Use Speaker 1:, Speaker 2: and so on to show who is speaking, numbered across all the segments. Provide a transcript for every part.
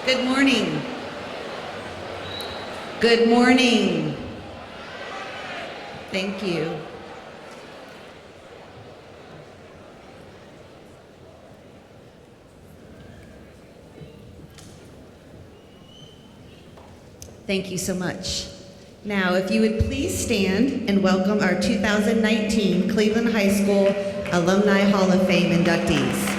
Speaker 1: Good morning. Good morning. Thank you. Thank you so much. Now, if you would please stand and welcome our 2019 Cleveland High School Alumni Hall of Fame inductees.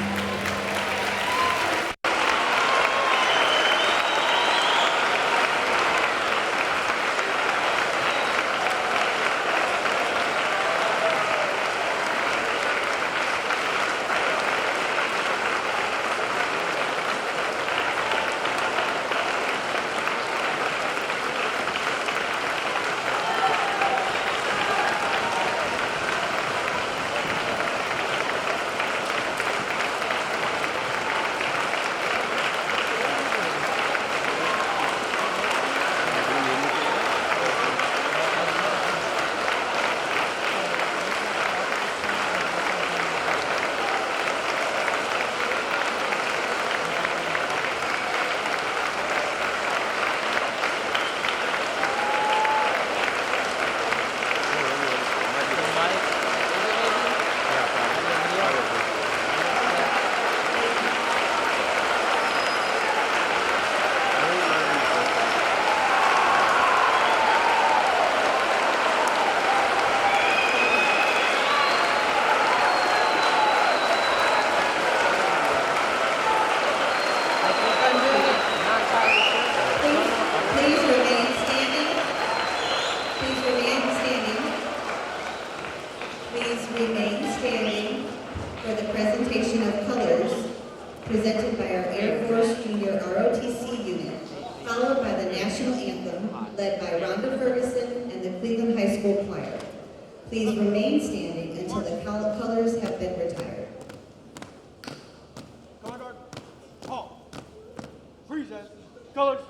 Speaker 1: Presented by our Air Force Junior ROTC unit, followed by the national anthem, led by Rhonda Ferguson and the Cleveland High School Choir. Please remain standing until the colors have been retired.
Speaker 2: Color guard, halt, freeze, colors.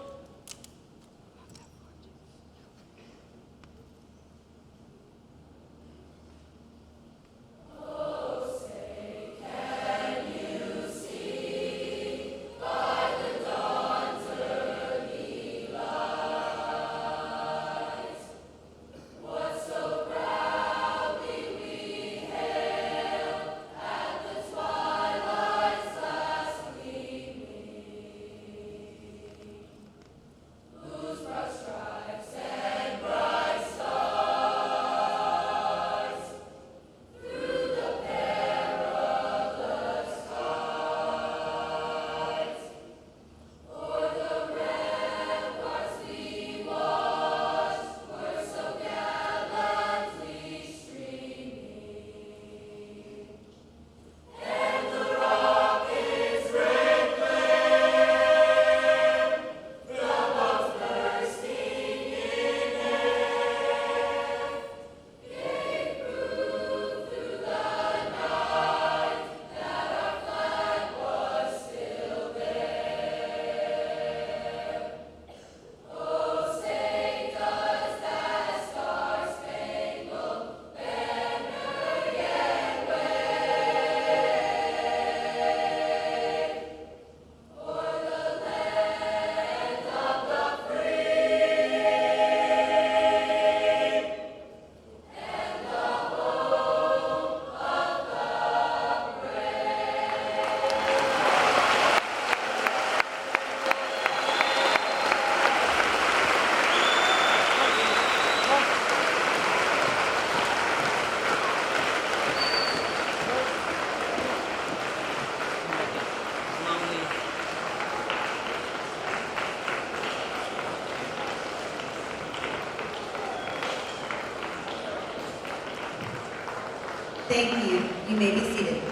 Speaker 1: Thank you. You may be seated.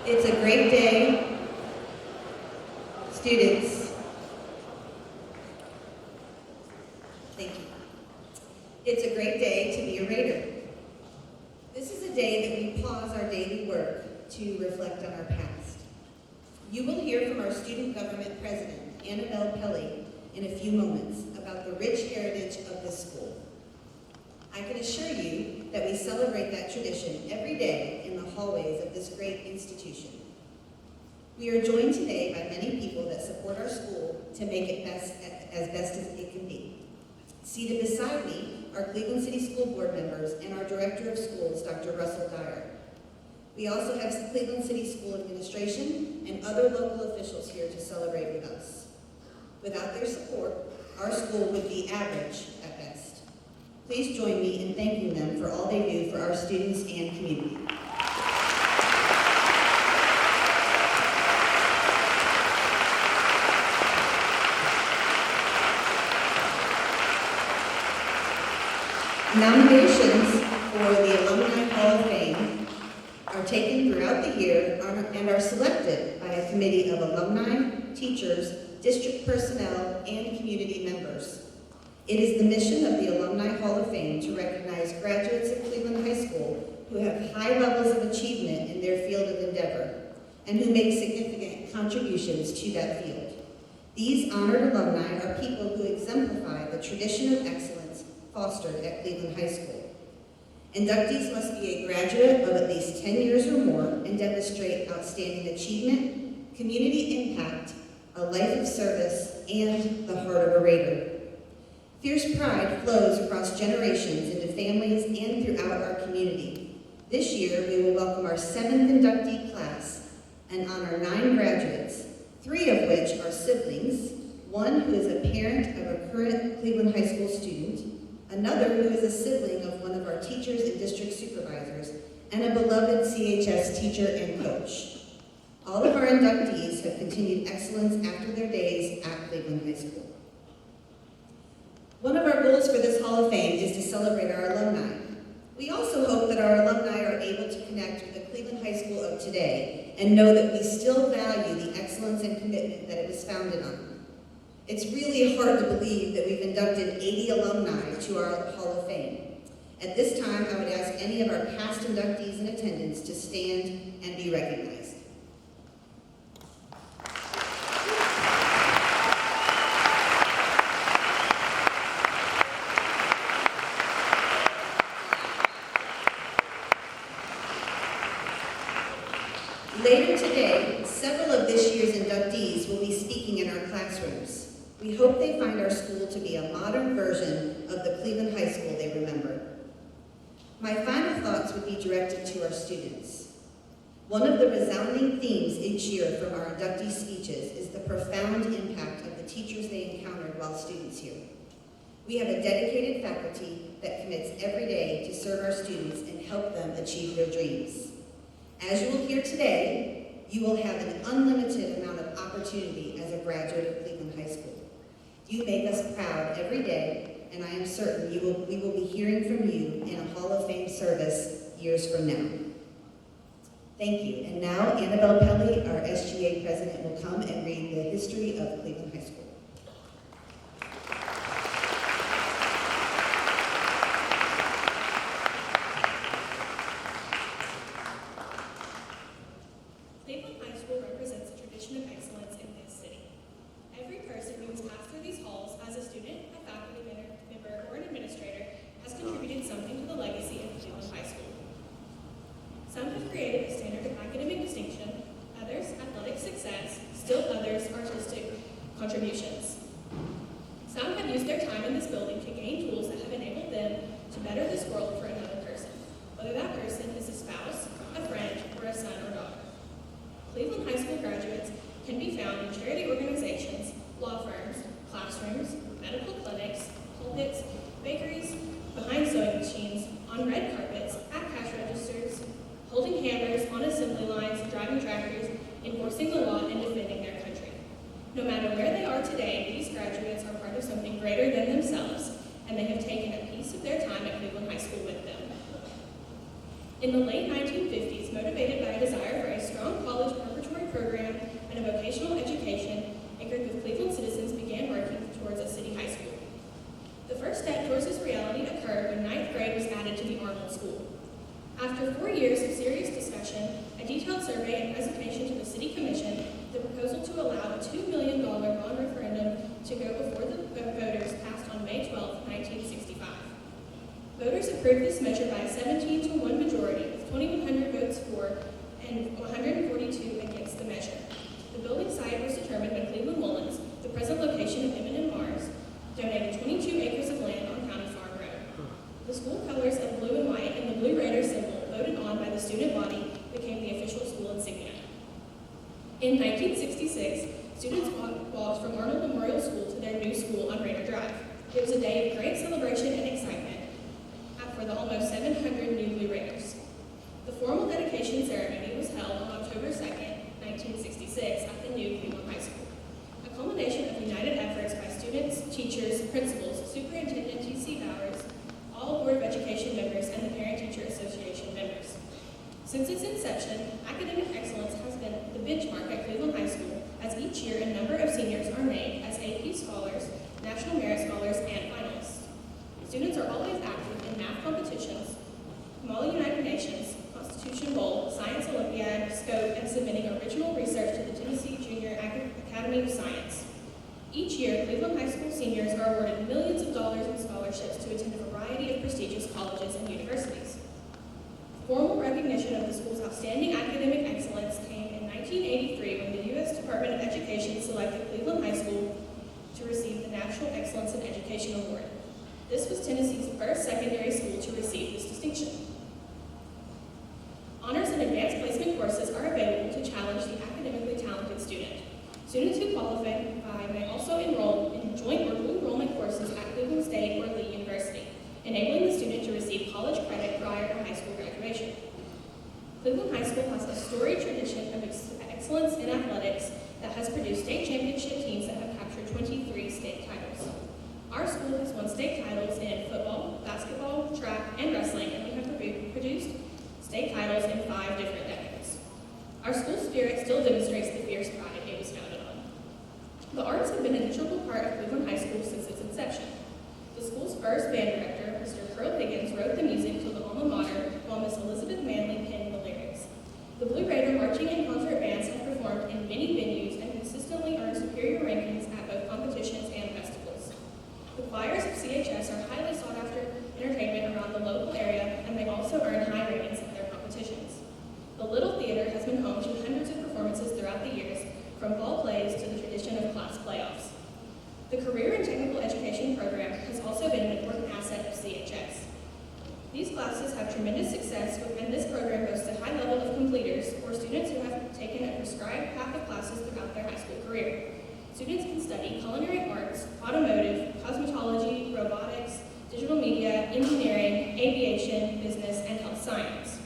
Speaker 1: It's a great day, students. Thank you. It's a great day to be a Raider. This is a day that we pause our daily work to reflect on our past. hear from our student government president, Annabelle Pelly, in a few moments about the rich heritage of this school. I can assure you that we celebrate that tradition every day in the hallways of this great institution. We are joined today by many people that support our school to make it as best as it can be. Seated beside me are Cleveland City School Board members and our Director of Schools, Dr. Russell Dyer. We also have some Cleveland City School administration and other local officials here to celebrate with us. Without their support, our school would be average at best. Please join me in thanking them for all they do for our students and community. Nominations for the Alumni Hall of Fame are taken throughout the year and are selected by a committee of alumni, teachers, district personnel, and community members. It is the mission of the Alumni Hall of Fame to recognize graduates of Cleveland High School who have high levels of achievement in their field of endeavor and who make significant contributions to that field. These honored alumni are people who exemplify the tradition of excellence fostered at Cleveland High School. Inductees must be a graduate of at least 10 years or more and demonstrate outstanding achievement, community impact, a life of service, and the heart of a Raider. Fierce pride flows across generations into families and throughout our community. This year, we will welcome our 7th inductee class and honor 9 graduates, 3 of which are siblings, 1 who is a parent of a current Cleveland High School student, another who is a sibling of one of our teachers and district supervisors, and a beloved CHS teacher and coach. All of our inductees have continued excellence after their days at Cleveland High School. One of our goals for this Hall of Fame is to celebrate our alumni. We also hope that our alumni are able to connect with the Cleveland High School of today and know that we still value the excellence and commitment that it was founded on. It's really hard to believe that we've inducted 80 alumni to our Hall of Fame. At this time, I would ask any of our past inductees in attendance to stand and be recognized. Later today, several of this year's inductees will be speaking in our classrooms. We hope they find our school to be a modern version of the Cleveland High School they remember. My final thoughts would be directed to our students. One of the resounding themes each year from our inductee speeches is the profound impact of the teachers they encountered while students here. We have a dedicated faculty that commits every day to serve our students and help them achieve their dreams. As you will hear today, you will have an unlimited amount of opportunity as a graduate of Cleveland High School. You make us proud every day, and I am certain we will be hearing from you in a Hall of Fame service years from now. Thank you. And now, Annabelle Pelly, our SGA president, will come and read the history of Cleveland High School.
Speaker 3: Cleveland High School represents a tradition of excellence in this city. Every person who has passed through these halls as a student, a faculty member, or an administrator has contributed something to the legacy of Cleveland High School. Some have created a standard of academic distinction, others athletic success, still others artistic contributions. Some have used their time in this building to gain tools that have enabled them to better this world for another person, whether that person is a spouse, a friend, or a son or daughter. Cleveland High School graduates can be found in charity organizations, law firms, classrooms, medical clinics, pulpits, bakeries, behind sewing machines, on red carpets, at cash registers, holding hammers on assembly lines, driving tractors, enforcing the law, and defending their country. No matter where they are today, approved this measure by a 17-to-1 majority, with 2,100 votes for and 142 against the measure. The building site was determined when Cleveland Mullins, the present location of M&M Mars, donated 22 acres of land on County Farm Road. The school colors of blue and white and the Blue Raider symbol, voted on by the student body, became the official school insignia. In 1966, students walked from Arnold Memorial School to their new school on Raider Drive. It was a day of great celebration and excitement for the almost 700 new Blue Raiders. The formal dedication ceremony was held on October 2nd, 1966 at the new Cleveland High School. A culmination of united efforts by students, teachers, principals, Superintendent T.C. Bowers, all Board of Education members, and the Parent-Teacher Association members. Since its inception, academic excellence has been the benchmark at Cleveland High School, as each year a number of seniors are named as AP Scholars, National Merit Scholars, and finalists. Students are always active in math competitions, Molly United Nations, Constitution Bowl, Science Olympiad, Scope, and submitting original research to the Tennessee Junior Academy of Science. Each year, Cleveland High School seniors are awarded millions of dollars in scholarships to attend a variety of prestigious colleges and universities. Formal recognition of the school's outstanding academic excellence came in 1983 when the U.S. Department of Education selected Cleveland High School to receive the National Excellence in Education Award. This was Tennessee's first secondary school to receive this distinction. Honors and advanced placement courses are available to challenge the academically talented student. Students who qualify may also enroll in joint or dual enrollment courses at Cleveland State or Lee University, enabling the student to receive college credit prior to high school graduation. Cleveland High School has a storied tradition of excellence in athletics that has produced state championship teams that have captured 23 state titles. Our school has won state titles in football, basketball, track, and wrestling, and we have produced state titles in 5 different decades. Our school spirit still demonstrates the fierce pride it was founded on. The arts have been an integral part of Cleveland High School since its inception. The school's first band director, Mr. Pearl Higgins, wrote the music to the alma mater, while Miss Elizabeth Manley penned the lyrics. The Blue Raider marching and concert bands have performed in many venues and consistently earned superior rankings at both competitions and festivals. The choirs of CHS are highly sought after entertainment around the local area, and they also earn high ratings at their competitions. The Little Theater has been home to hundreds of performances throughout the years, from fall plays to the tradition of class playoffs. The Career and Technical Education program has also been an important asset of CHS. These classes have tremendous success, and this program boasts a high level of completers, or students who have taken a prescribed path of classes throughout their high school career. Students can study culinary arts, automotive, cosmetology, robotics, digital media, engineering, aviation, business, and health science.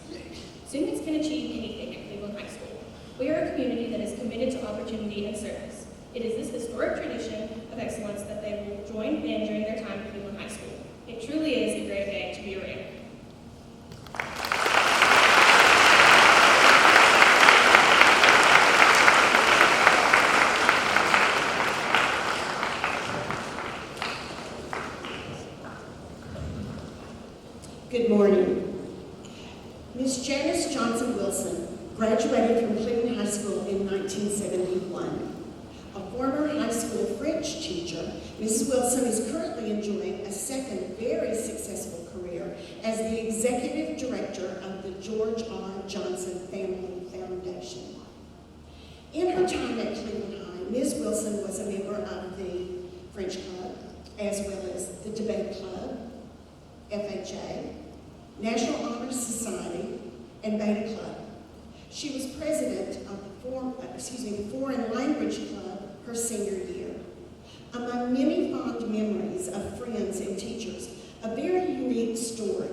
Speaker 3: Students can achieve anything at Cleveland High School. We are a community that is committed to opportunity and service. It is this historic tradition of excellence that they will join in during their time at Cleveland High School. It truly is a great day to be a Raider.
Speaker 4: Good morning. Ms. Janice Johnson Wilson graduated from Cleveland High School in 1971. A former high school French teacher, Mrs. Wilson is currently enjoying a second very successful career as the executive director of the George R. Johnson Family Foundation. In her time at Cleveland High, Ms. Wilson was a member of the French Club, as well as the Debate Club, FHA, National Honor Society, and Beta Club. She was president of the Foreign Language Club her senior year. Among many fond memories of friends and teachers, a very unique story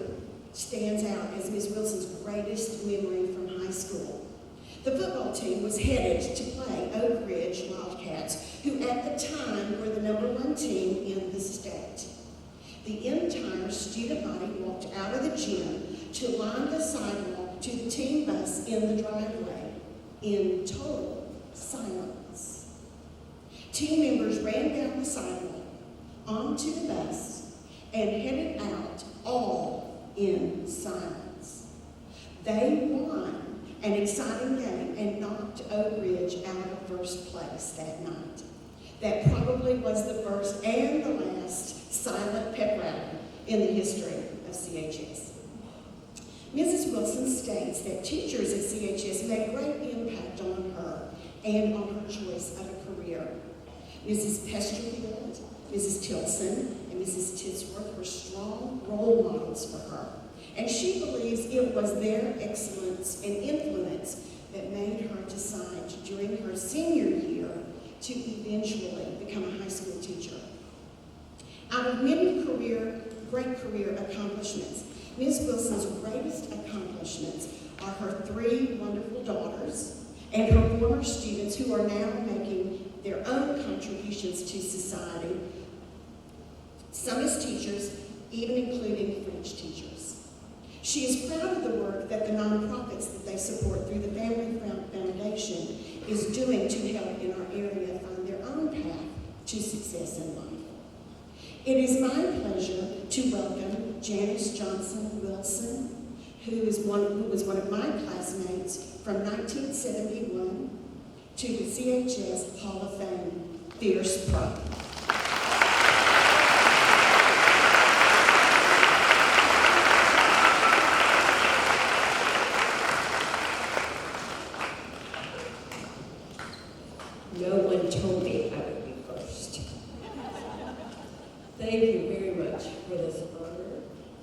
Speaker 4: stands out as Ms. Wilson's greatest memory from high school. The football team was headed to play Oak Ridge Wildcats, who at the time were the #1 team in the state. The entire student body walked out of the gym to line the sidewalk to the team bus in the driveway in total silence. Team members ran down the sidewalk, onto the bus, and headed out all in silence. They won an exciting game and knocked Oak Ridge out of first place that night. That probably was the first and the last silent pep rally in the history of CHS. Mrs. Wilson states that teachers at CHS made a great impact on her and on her choice of a career. Mrs. Pesterfield, Mrs. Tilson, and Mrs. Tisworth were strong role models for her, and she believes it was their excellence and influence that made her decide during her senior year to eventually become a high school teacher. Out of many great career accomplishments, Ms. Wilson's greatest accomplishments are her 3 wonderful daughters and her former students who are now making their own contributions to society, some as teachers, even including French teachers. She is proud of the work that the nonprofits that they support through the Family Foundation is doing to help in our area find their own path to success in life. It is my pleasure to welcome Janice Johnson Wilson, who was one of my classmates from 1971 to the CHS Hall of Fame, Fierce Pro.
Speaker 5: No one told me I would be first. Thank you very much for this honor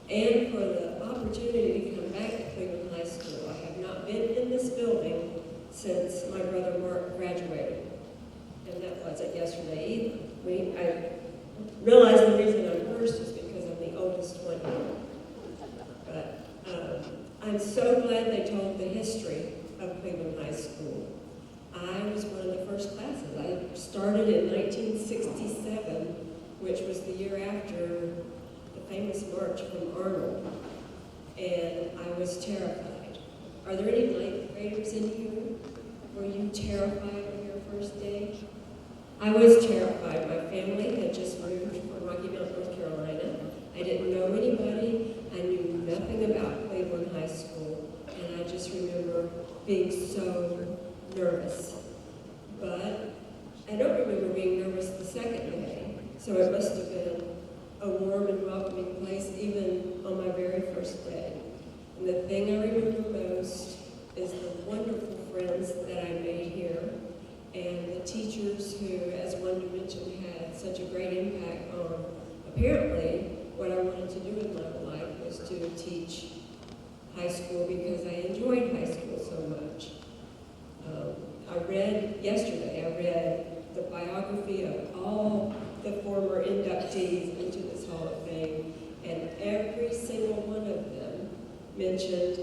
Speaker 5: and for the opportunity to come back to Cleveland High School. I have not been in this building since my brother Mark graduated, and that wasn't yesterday either. I realize the reason I'm first is because I'm the oldest one here. But I'm so glad they told the history of Cleveland High School. I was one of the first classes. I started in 1967, which was the year after the famous march from Arnold, and I was terrified. Are there any ninth graders in here? Were you terrified on your first day? I was terrified. My family had just moved from Rocky Mount, North Carolina. I didn't know anybody. I knew nothing about Cleveland High School, and I just remember being so nervous. But I don't remember being nervous the second day, so it must have been a warm and welcoming place even on my very first day. And the thing I remember most is the wonderful friends that I made here and the teachers who, as Wanda mentioned, had such a great impact on apparently what I wanted to do in my life was to teach high school because I enjoyed high school so much. Yesterday I read the biography of all the former inductees into this Hall of Fame, and every single one of them mentioned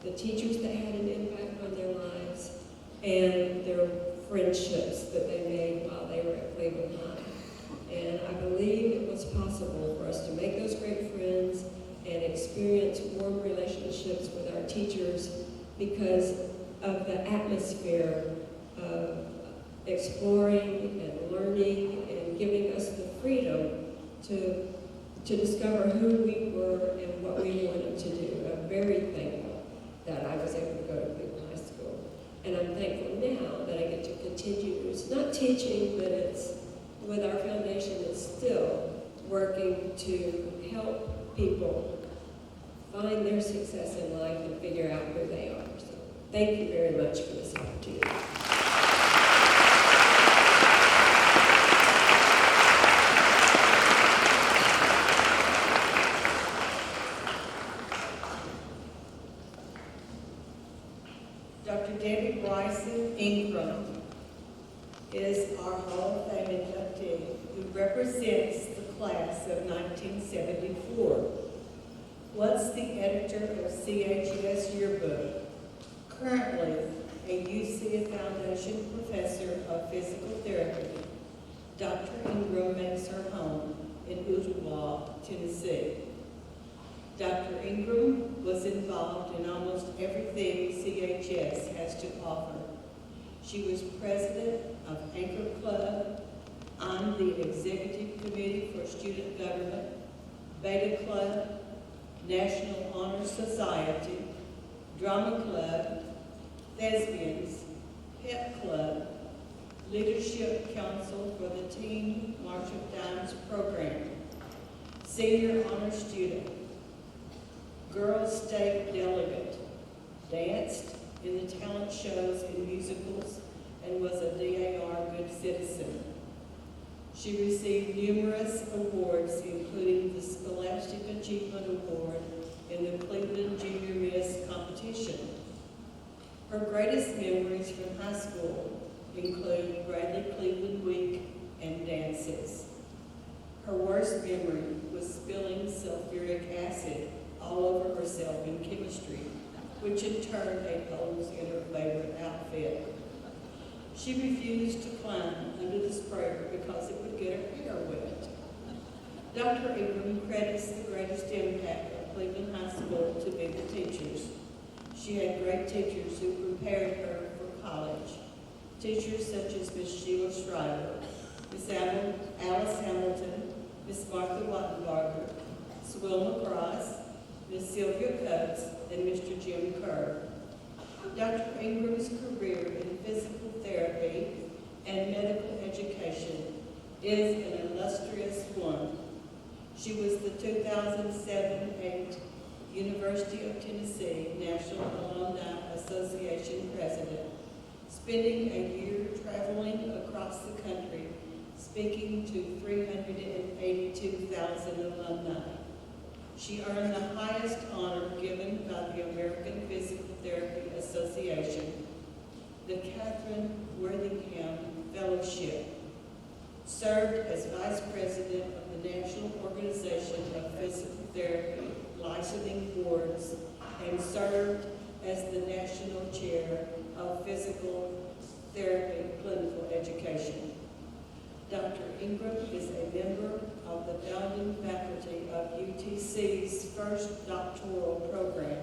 Speaker 5: the teachers that had an impact on their lives and their friendships that they made while they were at Cleveland High. And I believe it was possible for us to make those great friends and experience warm relationships with our teachers because of the atmosphere of exploring and learning and giving us the freedom to discover who we were and what we wanted to do. I'm very thankful that I was able to go to Cleveland High School. And I'm thankful now that I get to continue. It's not teaching, but it's with our foundation, it's still working to help people find their success in life and figure out who they are. So thank you very much for this opportunity.
Speaker 6: Dr. Debbie Bryson Ingram is our Hall of Fame inductee who represents the class of 1974. Once the editor of CHS Yearbook, currently a UC Foundation professor of physical therapy, Dr. Ingram makes her home in Ottawa, Tennessee. Dr. Ingram was involved in almost everything CHS has to offer. She was president of Anchor Club, on the executive committee for student government, Beta Club, National Honor Society, Drama Club, Thespians, Pep Club, Leadership Council for the Teen March of Dimes program, Senior Honor Student, Girls State Delegate, danced in the talent shows and musicals, and was a DAR Good Citizen. She received numerous awards, including the Scholastic Achievement Award in the Cleveland Junior Miss competition. Her greatest memories from high school include Bradley Cleveland Week and dances. Her worst memory was spilling sulfuric acid all over herself in chemistry, which had turned a holes in her favorite outfit. She refused to climb under the sprayer because it would get her hair wet. Dr. Ingram credits the greatest impact of Cleveland High School to be the teachers. She had great teachers who prepared her for college. Teachers such as Miss Sheila Schreiber, Miss Alice Hamilton, Miss Martha Wattenbarger, Swilma Cross, Miss Sylvia Coates, and Mr. Jim Kerr. Dr. Ingram's career in physical therapy and medical education is an illustrious one. She was the 2007-8 University of Tennessee National Alumni Association President, spending a year traveling across the country speaking to 382,000 alumni. She earned the highest honor given by the American Physical Therapy Association, the Catherine Worthingham Fellowship, served as Vice President of the National Organization of Physical Therapy Licensing Boards, and served as the National Chair of Physical Therapy Clinical Education. Dr. Ingram is a member of the founding faculty of UTC's first doctoral program,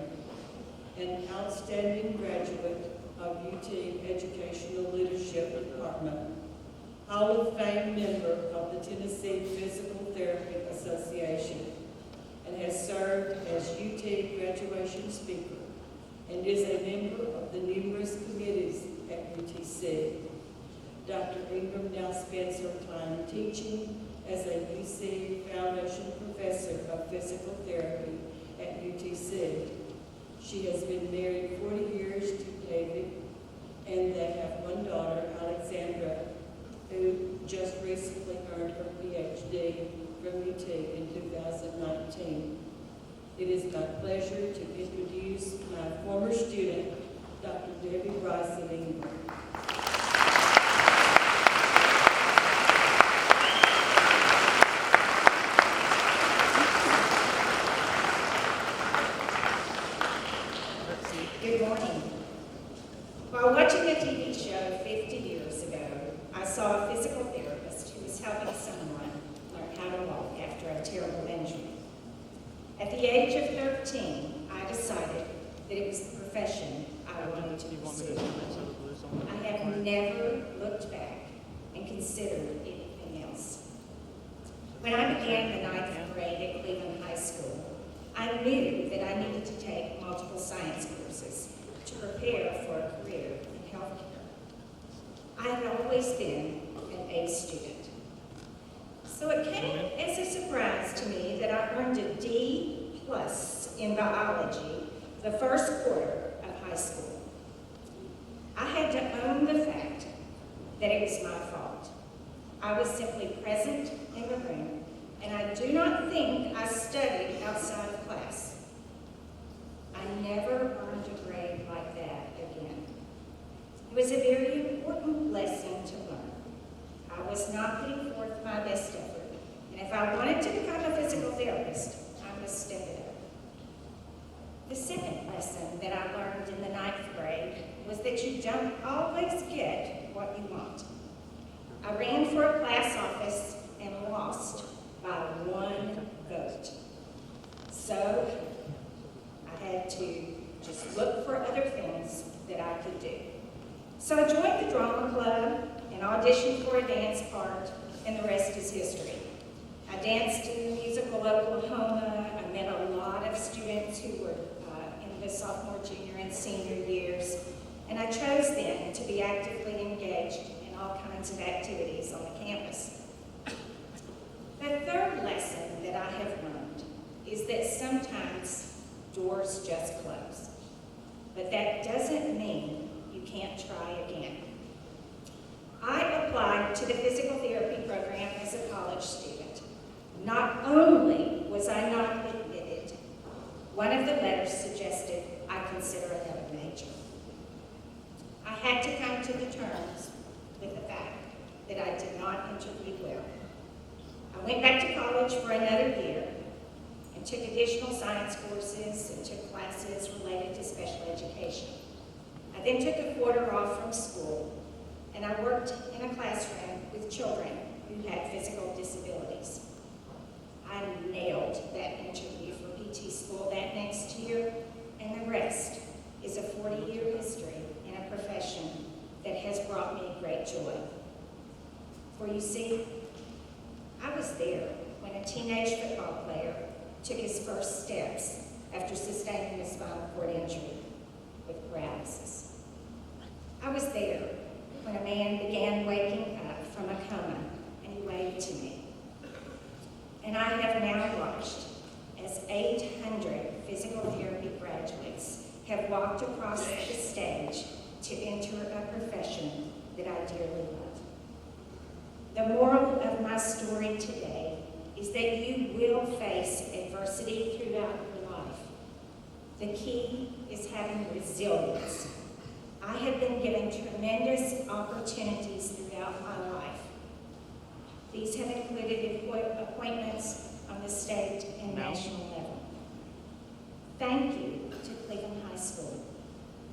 Speaker 6: an outstanding graduate of UT Educational Leadership Department, Hall of Fame member of the Tennessee Physical Therapy Association, and has served as UT graduation speaker, and is a member of the numerous committees at UTC. Dr. Ingram now spends her time teaching as a UC Foundation Professor of Physical Therapy at UTC. She has been married 40 years to David, and they have one daughter, Alexandra, who just recently earned her PhD from UT in 2019. It is my pleasure to introduce my former student, Dr. Debbie Bryson Ingram.
Speaker 7: Good morning. While watching a TV show 50 years ago, I saw a physical therapist who was helping someone learn how to walk after a terrible injury. At the age of 13, I decided that it was the profession I wanted to pursue. I have never looked back and considered anything else. When I began the 9th grade at Cleveland High School, I knew that I needed to take multiple science courses to prepare for a career in healthcare. I had always been an A student. So it came as a surprise to me that I earned a D+ in biology the first quarter of high school. I had to own the fact that it was my fault. I was simply present in the room, and I do not think I studied outside of class. I never earned a grade like that again. It was a very important lesson to learn. I was not putting forth my best effort, and if I wanted to become a physical therapist, I must step it up. The second lesson that I learned in the 9th grade was that you don't always get what you want. I ran for a class office and lost by 1 vote. So I had to just look for other things that I could do. So I joined the drama club and auditioned for a dance part, and the rest is history. I danced in the musical Oklahoma. I met a lot of students who were in the sophomore, junior, and senior years, and I chose then to be actively engaged in all kinds of activities on the campus. The third lesson that I have learned is that sometimes doors just close. But that doesn't mean you can't try again. I applied to the physical therapy program as a college student. Not only was I not admitted, one of the letters suggested I consider another major. I had to come to the terms with the fact that I did not interview well. I went back to college for another year and took additional science courses and took classes related to special education. I then took a quarter off from school and I worked in a classroom with children who had physical disabilities. I nailed that interview for PT school that next year, and the rest is a 40-year history in a profession that has brought me great joy. For you see, I was there when a teenage football player took his first steps after sustaining a spinal cord injury with paralysis. I was there when a man began waking up from a coma and he waved to me. And I have now watched as 800 physical therapy graduates have walked across the stage to enter a profession that I dearly love. The moral of my story today is that you will face adversity throughout your life. The key is having resilience. I have been given tremendous opportunities throughout my life. These have included appointments on the state and national level. Thank you to Cleveland High School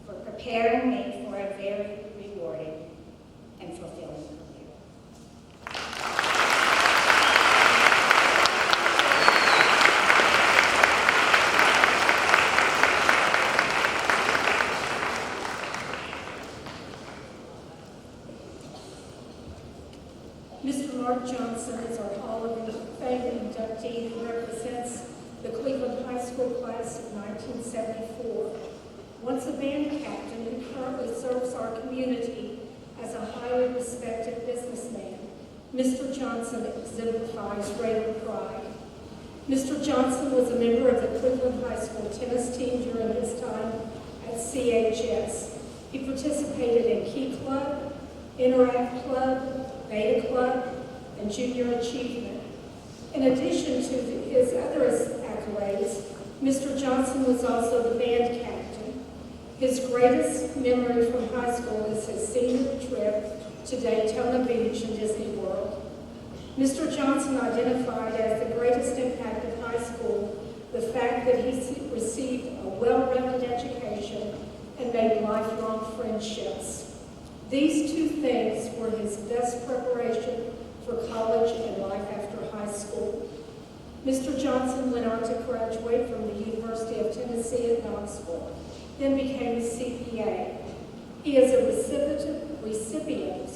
Speaker 7: for preparing me for a very rewarding and fulfilling career.
Speaker 8: Mr. Mark Johnson is our Hall of Fame inductee who represents the Cleveland High School class of 1974. Once a band captain who currently serves our community as a highly respected businessman, Mr. Johnson exemplifies greater pride. Mr. Johnson was a member of the Cleveland High School tennis team during his time at CHS. He participated in Key Club, Interact Club, Beta Club, and Junior Achievement. In addition to his other accolades, Mr. Johnson was also the band captain. His greatest memory from high school is his senior trip to Daytona Beach and Disney World. Mr. Johnson identified as the greatest impact of high school the fact that he received a well-rounded education and made lifelong friendships. These two things were his best preparation for college and life after high school. Mr. Johnson went on to graduate from the University of Tennessee at Knoxville, then became a CPA. He is a recipient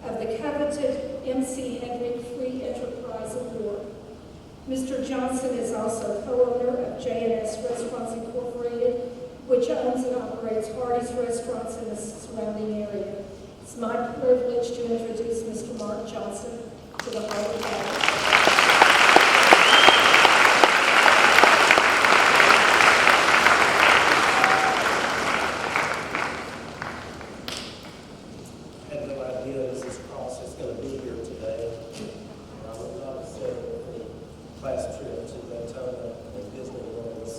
Speaker 8: of the coveted MC Hedrick Free Enterprise Award. Mr. Johnson is also co-owner of J&S Restaurants Incorporated, which owns and operates Hardee's restaurants in the surrounding area. It's my privilege to introduce Mr. Mark Johnson to the Hall of Fame.
Speaker 9: I had no idea Mrs. Cross was going to be here today. I would not have said the class trip to Daytona and Disney World was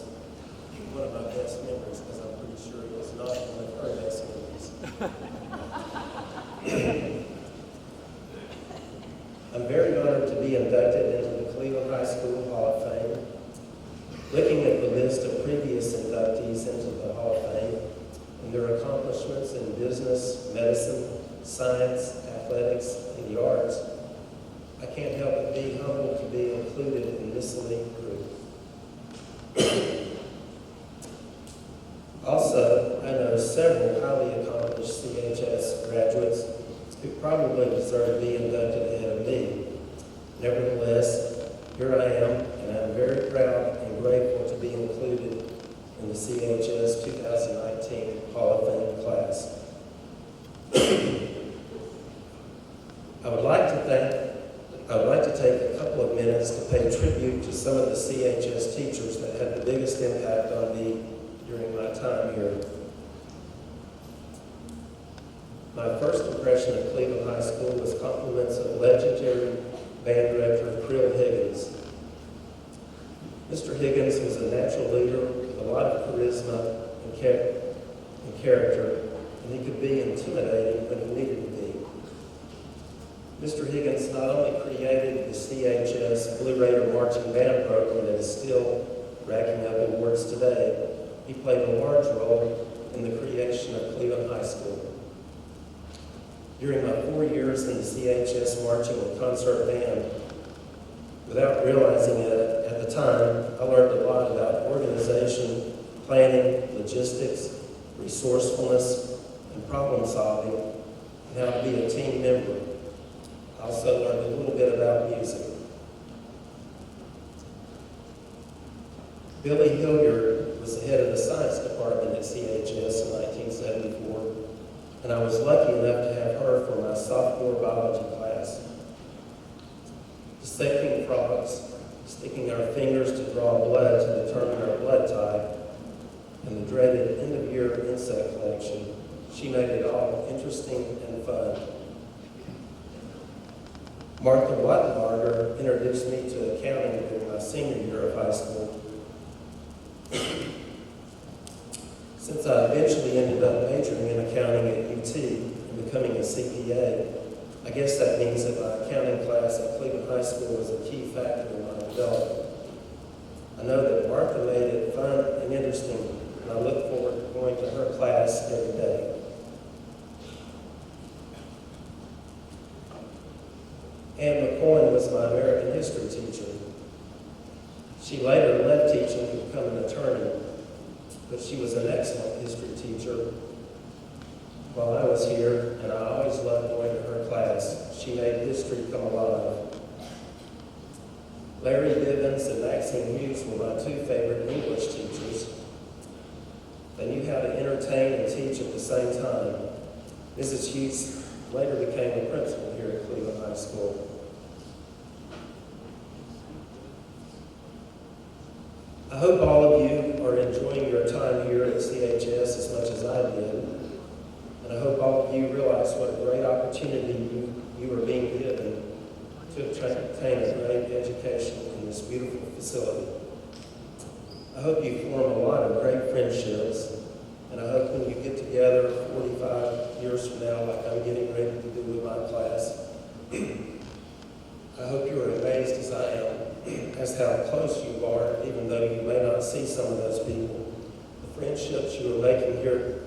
Speaker 9: one of my best memories, because I'm pretty sure it was not one of her best memories. I'm very honored to be inducted into the Cleveland High School Hall of Fame. Looking at the list of previous inductees into the Hall of Fame and their accomplishments in business, medicine, science, athletics, and the arts, I can't help but be humbled to be included in this elite group. Also, I know several highly accomplished CHS graduates who probably deserve to be inducted ahead of me. Nevertheless, here I am, and I'm very proud and grateful to be included in the CHS 2019 Hall of Fame class. I would like to take a couple of minutes minutes to pay tribute to some of the CHS teachers that had the biggest impact on me during my time here. My first impression of Cleveland High School was compliments of legendary band director Krill Higgins. Mr. Higgins was a natural leader with a lot of charisma and character, and he could be intimidating when he needed to be. Mr. Higgins not only created the CHS Blue Raider Marching Band program that is still racking up awards today, he played a large role in the creation of Cleveland High School. During my 4 years in the CHS Marching and Concert Band, without realizing it at the time, I learned a lot about organization, planning, logistics, resourcefulness, and problem solving, and how to be a team member. I also learned a little bit about music. Billy Hilliard was the head of the science department at CHS in 1974, and I was lucky enough to have her for my sophomore biology class. Dissecting frogs, sticking our fingers to draw blood to determine our blood type, and the dreaded end-of-year insect collection, she made it all interesting and fun. Martha Wattenbarger introduced me to accounting during my senior year of high school. Since I eventually ended up majoring in accounting at UT and becoming a CPA, I guess that means that my accounting class at Cleveland High School was a key factor in my development. I know that Martha made it fun and interesting, and I look forward to going to her class every day. Ann McCoy was my American history teacher. She later left teaching to become an attorney, but she was an excellent history teacher while I was here, and I always loved going to her class. She made history come alive. Larry Bivens and Maxine Hughes were my two favorite English teachers. They knew how to entertain and teach at the same time. Mrs. Hughes later became a principal here at Cleveland High School. I hope all of you are enjoying your time here at CHS as much as I did. And I hope all of you realize what a great opportunity you are being given to obtain a great education in this beautiful facility. I hope you form a lot of great friendships, and I hope when you get together 45 years from now, like I'm getting ready to do with my class, I hope you are amazed as I am, as how close you are, even though you may not see some of those people. The friendships you are making here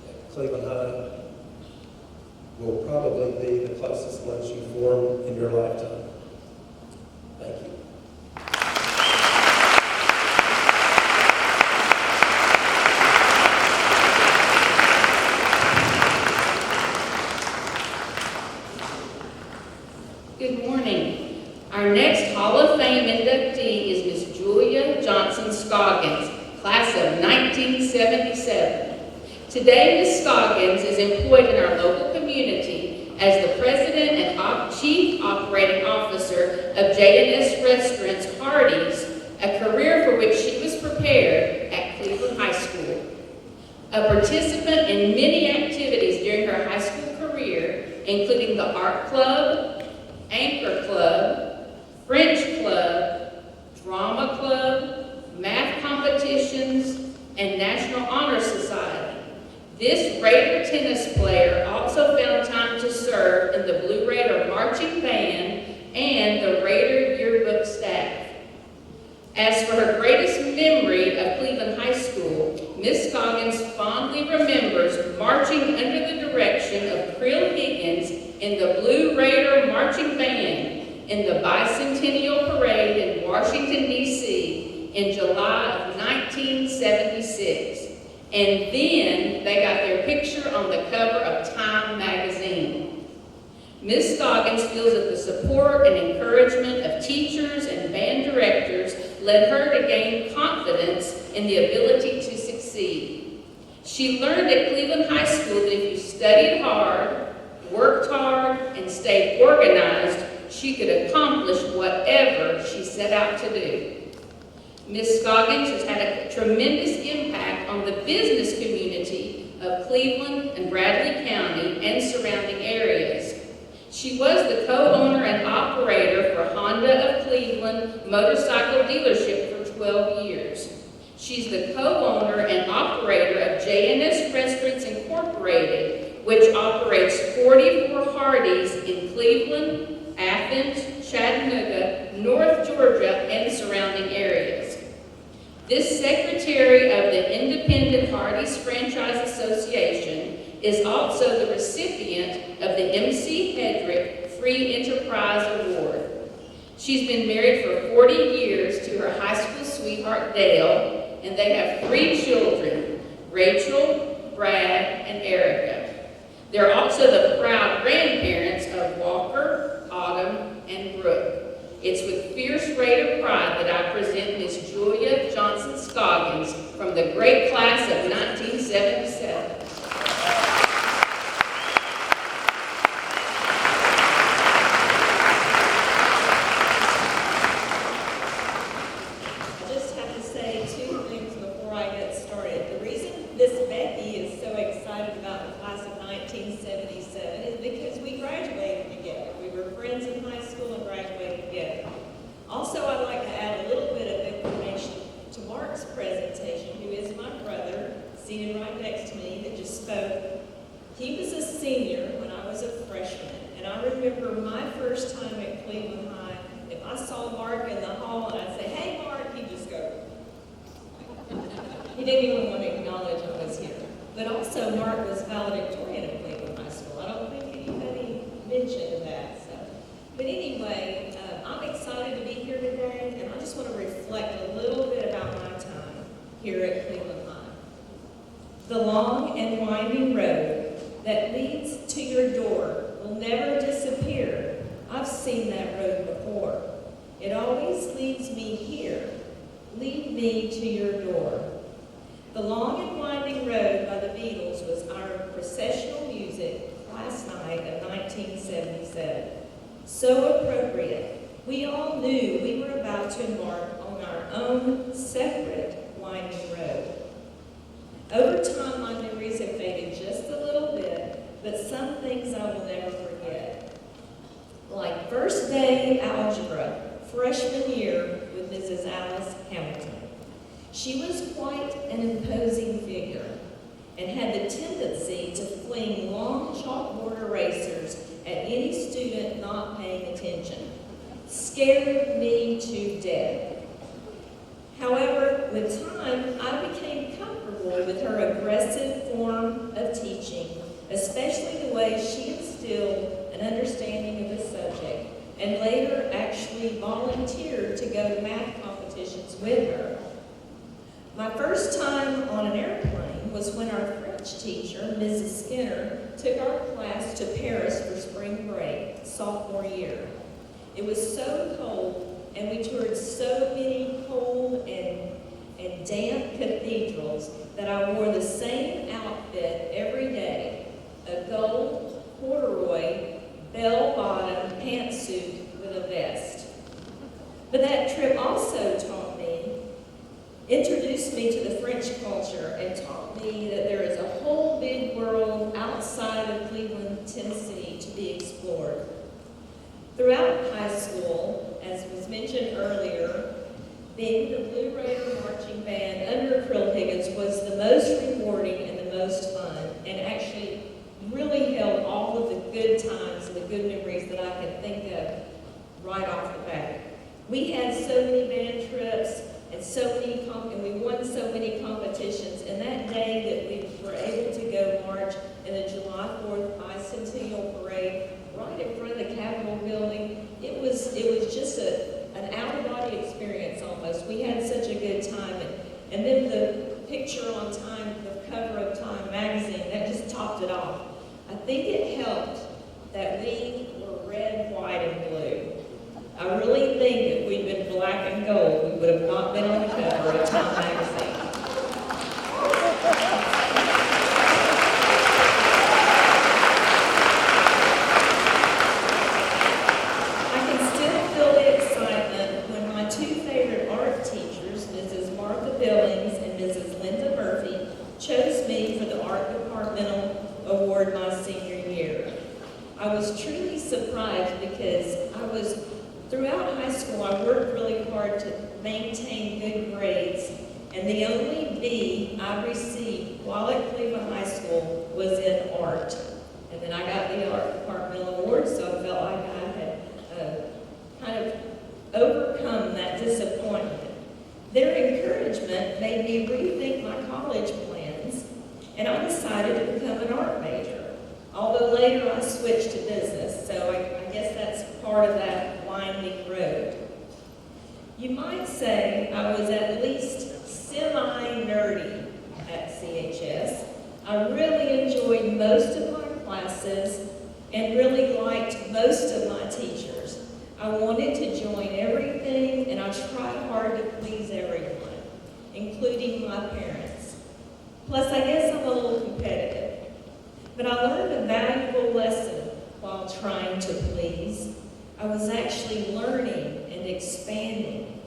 Speaker 9: at Cleveland High will probably be the closest ones you form in your lifetime. Thank you.
Speaker 10: Good morning. Our next Hall of Fame inductee is Miss Julia Johnson Scoggins, class of 1977. Today, Ms. Scoggins is employed in our local community as the President and Chief Operating Officer of J&S Restaurants Hardee's, a career for which she was prepared at Cleveland High School. A participant in many activities during her high school career, including the Art Club, Anchor Club, French Club, Drama Club, math competitions, and National Honor Society. This Raider tennis player also found time to serve in the Blue Raider Marching Band and the Raider Yearbook staff. As for her greatest memory of Cleveland High School, Ms. Scoggins fondly remembers marching under the direction of Krill Higgins in the Blue Raider Marching Band in the Bicentennial Parade in Washington, D.C. in July of 1976. And then they got their picture on the cover of Time magazine. Ms. Scoggins feels that the support and encouragement of teachers and band directors led her to gain confidence in the ability to succeed. She learned at Cleveland High School that if you studied hard, worked hard, and stayed organized, she could accomplish whatever she set out to do. Ms. Scoggins has had a tremendous impact on the business community of Cleveland and Bradley County and surrounding areas. She was the co-owner and operator for Honda of Cleveland motorcycle dealership for 12 years. She's the co-owner and operator of J&S Restaurants Incorporated, which operates 44 Hardee's in Cleveland, Athens, Chattanooga, North Georgia, and surrounding areas. This secretary of the Independent Hardee's Franchise Association is also the recipient of the MC Hedrick Free Enterprise Award. She's been married for 40 years to her high school sweetheart, Dale, and they have 3 children, Rachel, Brad, and Erica. They're also the proud grandparents of Walker, Autumn, and Brooke. It's with fierce rate of pride that I present Miss Julia Johnson Scoggins from the great class of 1977.
Speaker 6: I just have to say 2 things before I get started. The reason Miss Becky is so excited about the class of 1977 is because we graduated together. We were friends in high school and graduated together. Also, I'd like to add a little bit of information to Mark's presentation, who is my brother, seated right next to me, that just spoke. He was a senior when I was a freshman, and I remember my first time at Cleveland High, if I saw Mark in the hall and I'd say, "Hey Mark," he'd just go. He didn't even want to acknowledge I was here. But also, Mark was valedictorian of Cleveland High School. I don't think anybody mentioned that. But anyway, I'm excited to be here today, and I just want to reflect a little bit about my time here at Cleveland High. The long and winding road that leads to your door will never disappear. I've seen that road before. It always leads me here. Lead me to your door. The Long and Winding Road by the Beatles was our processional music class night of 1977. So appropriate. We all knew we were about to embark on our own separate winding road. Over time, my memories have faded just a little bit, but some things I will never forget. Like first day algebra, freshman year with Mrs. Alice Hamilton. She was quite an imposing figure and had the tendency to fling long chalkboard erasers at any student not paying attention. Scared me to death. However, with time, I became comfortable with her aggressive form of teaching, especially the way she instilled an understanding of the subject, and later actually volunteered to go to math competitions with her. My first time on an airplane was when our French teacher, Mrs. Skinner, took our class to Paris for spring break, sophomore year. It was so cold, and we toured so many cold and damp cathedrals that I wore the same outfit every day, a gold corduroy bell-bottom pantsuit with a vest. But that trip also introduced me to the French culture and taught me that there is a whole big world outside of Cleveland, Tennessee to be explored. Throughout high school, as was mentioned earlier, being the Blue Raider Marching Band under Krill Higgins was the most rewarding and the most fun, and actually really held all of the good times and the good memories that I can think of right off the bat. We had so many band trips and and we won so many competitions, and that day that we were able to go march in the July 4th Bicentennial Parade right in front of the Capitol building, it was just an out-of-body experience almost. We had such a good time, and then the picture on Time, the cover of Time magazine, that just topped it off. I think it helped that we were red, white, and blue. I really think if we'd been black and gold, we would have not been on the cover of Time magazine. I
Speaker 5: Throughout high school, I worked really hard to maintain good grades, and the only B I received while at Cleveland High School was in art. And then I got the art departmental award, so I felt like I had kind of overcome that disappointment. Their encouragement made me rethink my college plans, and I decided to become an art major. Although later I switched to business, so I guess that's part of that winding road. You might say I was at least semi-nerdy at CHS. I really enjoyed most of my classes and really liked most of my teachers. I wanted to join everything, and I tried hard to please everyone, including my parents. Plus, I guess I'm a little competitive. But I learned a valuable lesson while trying to please. I was actually learning and expanding.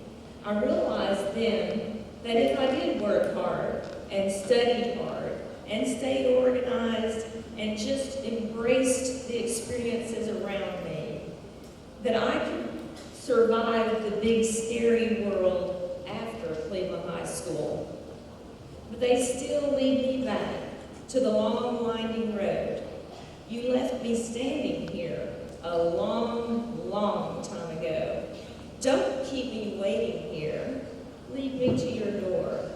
Speaker 5: I realized then that if I did work hard and studied hard and stayed organized and just embraced the experiences around me, that I could survive the big scary world after Cleveland High School. But they still lead me back to the long winding road. You left me standing here a long, long time ago. Don't keep me waiting here. Lead me to your door.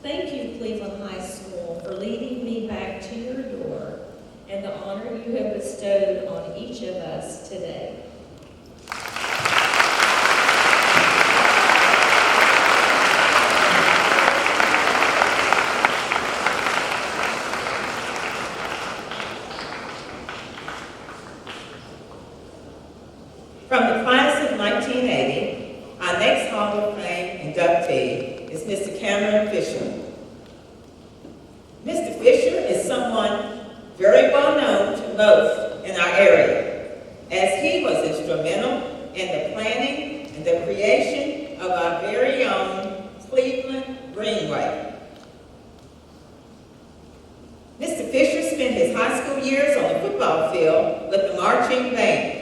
Speaker 5: Thank you, Cleveland High School, for leading me back to your door and the honor you have bestowed on each of us today.
Speaker 11: From the class of 1980, our next Hall of Fame inductee is Mr. Cameron Fisher. Mr. Fisher is someone very well known to most in our area, as he was instrumental in the planning and the creation of our very own Cleveland Greenway. Mr. Fisher spent his high school years on the football field with the marching band,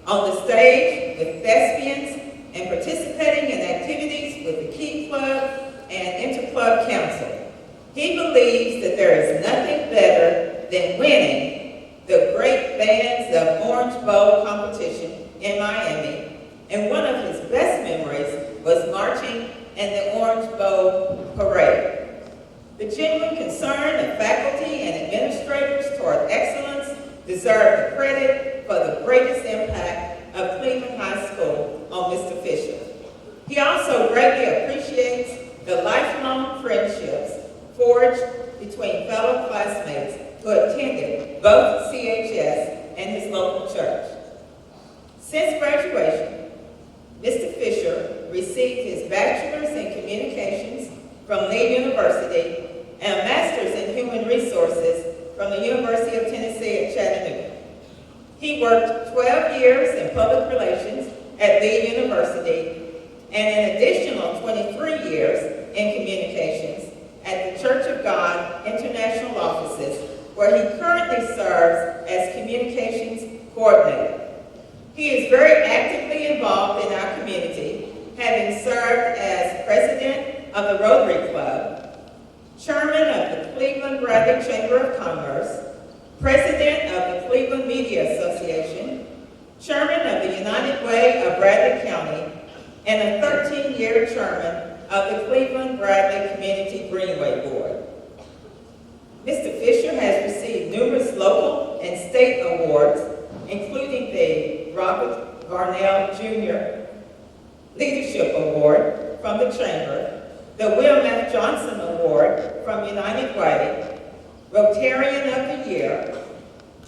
Speaker 11: on the stage with thespians, and participating in activities with the Key Club and Interclub Council. He believes that there is nothing better than winning the Great Bands of Orange Bowl competition in Miami, and one of his best memories was marching in the Orange Bowl parade. The genuine concern of faculty and administrators toward excellence deserve the credit for the greatest impact of Cleveland High School on Mr. Fisher. He also greatly appreciates the lifelong friendships forged between fellow classmates who attended both CHS and his local church. Since graduation, Mr. Fisher received his bachelor's in communications from Lee University and a master's in human resources from the University of Tennessee at Chattanooga. He worked 12 years in public relations at Lee University and an additional 23 years in communications at the Church of God International Offices, where he currently serves as communications coordinator. He is very actively involved in our community, having served as president of the Rotary Club, chairman of the Cleveland Bradley Chamber of Commerce, president of the Cleveland Media Association, chairman of the United Way of Bradley County, and a 13-year chairman of the Cleveland Bradley Community Greenway Board. Mr. Fisher has received numerous local and state awards, including the Robert Garnell Jr. Leadership Award from the Chamber, the William F. Johnson Award from United Way, Rotarian of the Year,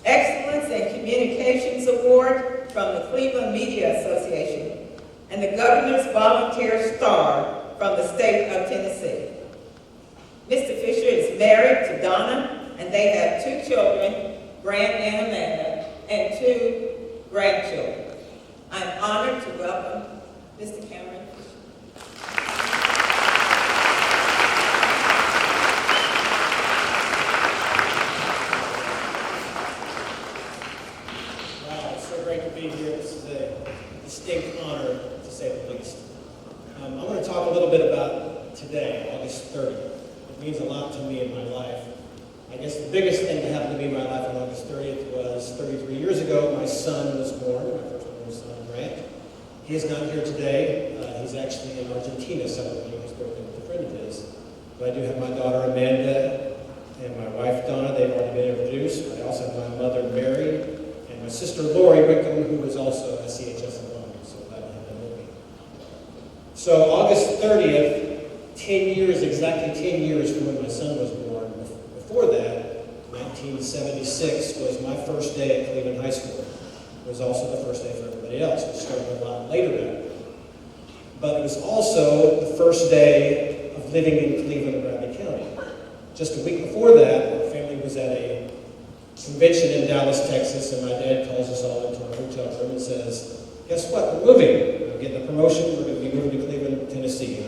Speaker 11: Excellence in Communications Award from the Cleveland Media Association, and the Governor's Volunteer Star from the state of Tennessee. Mr. Fisher is married to Donna, and they have 2 children, Grant and Amanda, and 2 grandchildren. I'm honored to welcome Mr. Cameron Fisher.
Speaker 12: Wow, it's so great to be here. This is a distinct distinct honor, to say the least. I want to talk a little bit about today, August 30th. It means a lot to me in my life. I guess the biggest thing that happened to me in my life on August 30th was 33 years ago, my son was born, my firstborn son, Grant. He is not here today. He's actually in Argentina celebrating his birthday with a friend of his. But I do have my daughter, Amanda, and my wife, Donna. They've already been introduced. I also have my mother, Mary, and my sister, Lori Wickham, who is also a CHS alum. So glad to have them with me. So August 30th, 10 years, exactly 10 years from when my son was born. Before that, 1976 was my first day at Cleveland High School. It was also the first day for everybody else. It started a lot later back then. But it was also the first day of living in Cleveland and Bradley County. Just a week before that, our family was at a convention in Dallas, Texas, and my dad calls us all into our hotel room and says, guess what, we're moving. We're getting a promotion, we're going to be moving to Cleveland, Tennessee.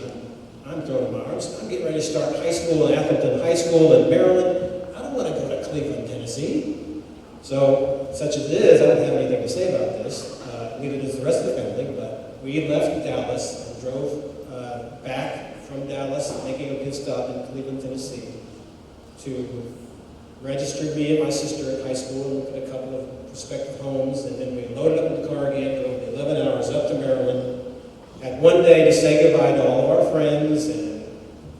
Speaker 12: I'm throwing my arms. I'm getting ready to start high school in Appleton High School in Maryland. I don't want to go to Cleveland, Tennessee. So, such as it is, I don't have anything to say about this. Neither does the rest of the family, but we left Dallas and drove back from Dallas, making a pit stop in Cleveland, Tennessee, to register me and my sister at high school and look at a couple of prospective homes, and then we loaded up in the car again, drove 11 hours up to Maryland, had one day to say goodbye to all of our friends and